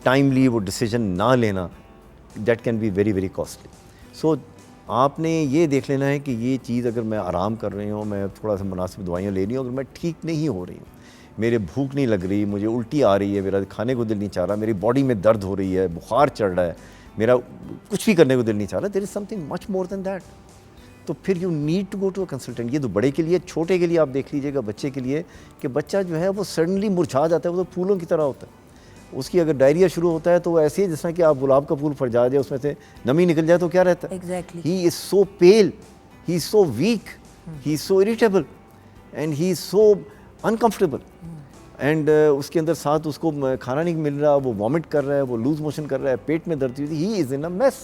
टाइमली वो डिसीजन ना लेना, that can be very very costly. So आपने ये देख लेना है कि ये चीज़ अगर मैं आराम कर रही हूँ, मैं थोड़ा सा मुनासिब दवाइयाँ ले रही हूँ, अगर मैं ठीक नहीं हो रही हूँ, मेरे भूख नहीं लग रही, मुझे उल्टी आ रही है, मेरा खाने को दिल नहीं चाह रहा, मेरी बॉडी में दर्द हो रही है, बुखार चढ़ रहा है, मेरा कुछ भी करने को दिल नहीं चाह रहा, there is something much more than that. तो फिर you need to go to a consultant. ये तो बड़े के लिए, छोटे के लिए आप देख लीजिएगा, बच्चे के लिए, कि बच्चा जो है वो सडनली मुरझा जाता है, वो तो फूलों की तरह होता है। उसकी अगर डायरिया शुरू होता है तो वो ऐसे ही जिस तरह कि आप गुलाब का फूल फरजा जाए, उसमें से नमी निकल जाए तो क्या रहता है। Exactly. He is so pale, he is so weak, he is so irritable and he is so uncomfortable. And उसके अंदर साथ उसको खाना नहीं मिल रहा, वो वॉमिट कर रहा है, वो लूज मोशन कर रहा है, पेट में दर्द, he is in a mess.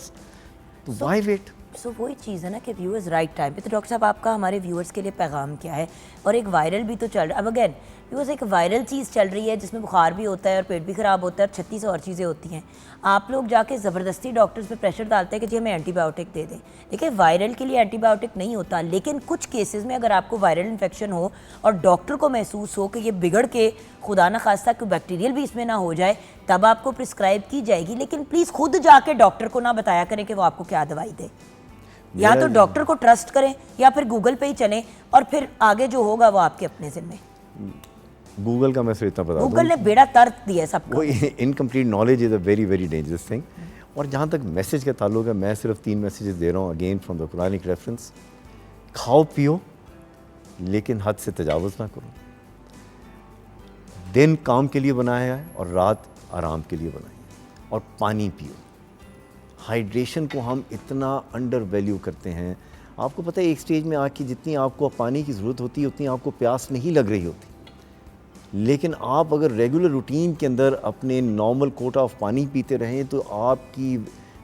तो व्हाई वेट? सो वही चीज़ है ना कि व्यूअर्स राइट टाइम पे। तो डॉक्टर साहब, आपका हमारे व्यूअर्स के लिए पैगाम क्या है? और एक वायरल भी तो चल रहा है अब अगेन व्यूअर्स, एक वायरल चीज़ चल रही है जिसमें बुखार भी होता है और पेट भी ख़राब होता है और 36 और चीज़ें होती हैं। आप लोग जाके ज़बरदस्ती डॉक्टर्स पे प्रेशर डालते हैं कि जी हमें एंटीबायोटिक दे दें। देखिए, वायरल के लिए एंटीबायोटिक नहीं होता, लेकिन कुछ केसेस में अगर आपको वायरल इन्फेक्शन हो और डॉक्टर को महसूस हो कि ये बिगड़ के खुदा न खास्ता कोई बैक्टीरियल भी इसमें ना हो जाए, तब आपको प्रिस्क्राइब की जाएगी। लेकिन प्लीज़ खुद जाके डॉक्टर को ना बताया करें कि वो आपको क्या दवाई दे। या तो डॉक्टर को ट्रस्ट करें या फिर गूगल पे ही चलें, और फिर आगे जो होगा वो आपके अपने ज़िम्मे। गूगल का मैं सिर्फ इतना बता दूं, गूगल ने बेड़ा तर्क दिया है सबको। वो incomplete knowledge is a very very dangerous thing. और जहाँ तक मैसेज का ताल्लुक है, मैं सिर्फ 3 मैसेजेस दे रहा हूँ again from the Quranic reference. खाओ पियो लेकिन हद से तजावुज़ ना करो। दिन काम के लिए बनाया है और रात आराम के लिए बनाई है। और पानी पियो। हाइड्रेशन को हम इतना अंडर वैल्यू करते हैं। आपको पता है, एक स्टेज में आके जितनी आपको पानी की ज़रूरत होती है उतनी आपको प्यास नहीं लग रही होती, लेकिन आप अगर रेगुलर रूटीन के अंदर अपने नॉर्मल कोटा ऑफ पानी पीते रहें तो आपकी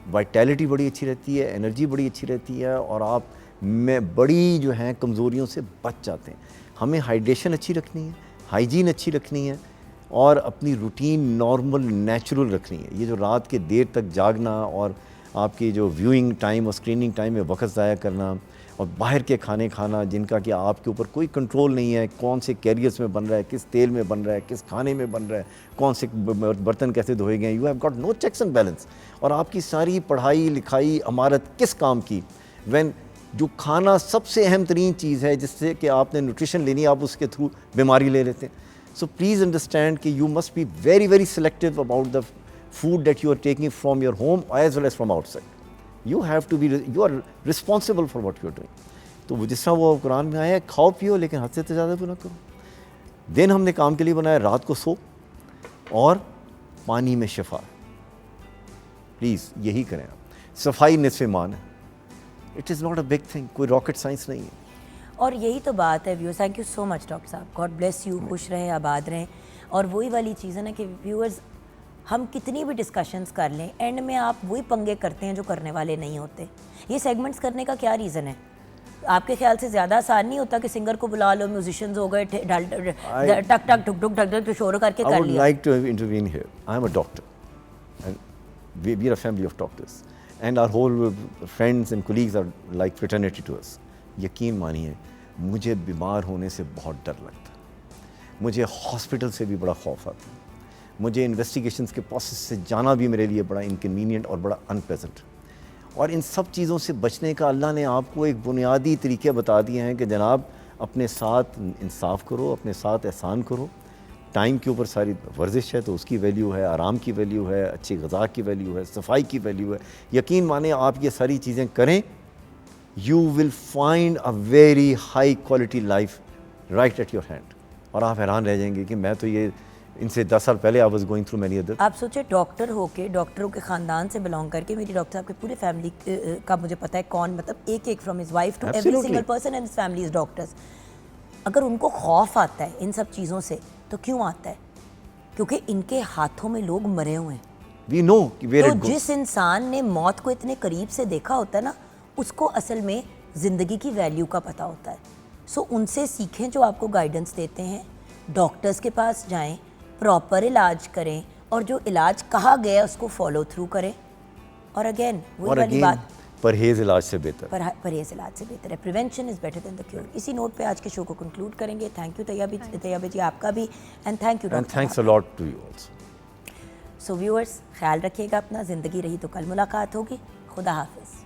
वाइटैलिटी बड़ी अच्छी रहती है, एनर्जी बड़ी अच्छी रहती है, और आप में बड़ी जो हैं कमज़ोरियों से बच जाते हैं। हमें हाइड्रेशन अच्छी रखनी है, हाइजीन अच्छी रखनी है, और अपनी रूटीन नॉर्मल नेचुरल रखनी है। ये जो रात के देर तक जागना और आपकी जो व्यूइंग टाइम और स्क्रीनिंग टाइम में वक्त ज़ाया करना, और बाहर के खाने खाना जिनका कि आपके ऊपर कोई कंट्रोल नहीं है, कौन से कैरियर्स में बन रहा है, किस तेल में बन रहा है, किस खाने में बन रहा है, कौन से बर्तन कैसे धोए गए, you have got no checks and balance. और आपकी सारी पढ़ाई लिखाई अमारत किस काम की, व्हेन जो खाना सबसे अहम तरीन चीज़ है जिससे कि आपने न्यूट्रिशन लेनी है, आप उसके थ्रू बीमारी ले लेते हैं। सो प्लीज़ अंडरस्टैंड कि you must be very very selective about the food that you are taking from your home as well as from outside. You have to be, you are responsible for what you are doing. तो वो जिस तरह वो कुरान में आया है, खाओ पियो लेकिन हद से तो ज़्यादा भी ना करो। दिन हमने काम के लिए बनाया, रात को सो, और पानी में शिफा। प्लीज़ यही करें आप। सफाई निस्फ़ ईमान है, it is not a big thing, कोई रॉकेट साइंस नहीं है। और यही तो बात है viewers. Thank you so much doctor साहब, गॉड ब्लेस यू, खुश रहें, आबाद रहें। और वही वाली चीज़ है ना कि व्यूअर्स, हम कितनी भी डिस्कशंस कर लें, एंड में आप वही पंगे करते हैं जो करने वाले नहीं होते। ये सेगमेंट्स करने का क्या रीज़न है? आपके ख्याल से ज़्यादा आसान नहीं होता कि सिंगर को बुला लो, म्यूजिशियंस हो गए, टक टक ठुक ठुक ठक ठक शोर करके I कर would लिया। like to intervene here. I am a doctor, and we are a family of doctors, and our whole friends and colleagues are like fraternity to us. यकीन मानिए, मुझे बीमार होने से बहुत डर लगता है, मुझे हॉस्पिटल से भी बड़ा खौफ आता है, मुझे इन्वेस्टिगेशंस के प्रोसेस से जाना भी मेरे लिए बड़ा इनकन्वीनियंट और बड़ा अनप्लेजेंट। और इन सब चीज़ों से बचने का अल्लाह ने आपको एक बुनियादी तरीके बता दिए हैं कि जनाब अपने साथ इंसाफ करो, अपने साथ एहसान करो। टाइम के ऊपर सारी वर्जिश है तो उसकी वैल्यू है, आराम की वैल्यू है, अच्छी ग़िज़ा की वैल्यू है, सफाई की वैल्यू है। यकीन माने आप ये सारी चीज़ें करें, you will find a very high quality life right at your hand. और आप हैरान रह जाएंगे कि मैं तो ये इनसे 10 साल पहले I was going through many other. आप सोचे डॉक्टर होके, डॉक्टरों के ख़ानदान से बिलोंग करके, मेरी डॉक्टर साहब के पूरे फैमिली का मुझे पता है कौन, मतलब एक एक from his wife to every Absolutely. Single person in his family is doctors. अगर उनको खौफ आता है इन सब चीज़ों से, तो क्यों आता है? क्योंकि इनके हाथों में लोग मरे हुए हैं। वी नो कि वेयर तो इट गोस। जिस इंसान ने मौत को इतने करीब से देखा होता है ना, उसको असल में ज़िंदगी की वैल्यू का पता होता है। सो उनसे सीखें जो आपको गाइडेंस देते हैं, डॉक्टर्स के पास जाएं, प्रॉपर इलाज करें, और जो इलाज कहा गया है उसको फॉलो थ्रू करें। और अगेन वही और वाली अगेन बात, परहेज़ इलाज से बेहतर। परहेज इलाज से बेहतर है। Prevention is better than the cure. इसी नोट पे आज के शो को कंक्लूड करेंगे। थैंक यू तैयबा जी, आपका भी, and thank you and doctor. Thanks a lot to you also. So viewers, ख्याल रखिएगा अपना। ज़िंदगी रही तो कल मुलाकात होगी। खुदा हाफिज़।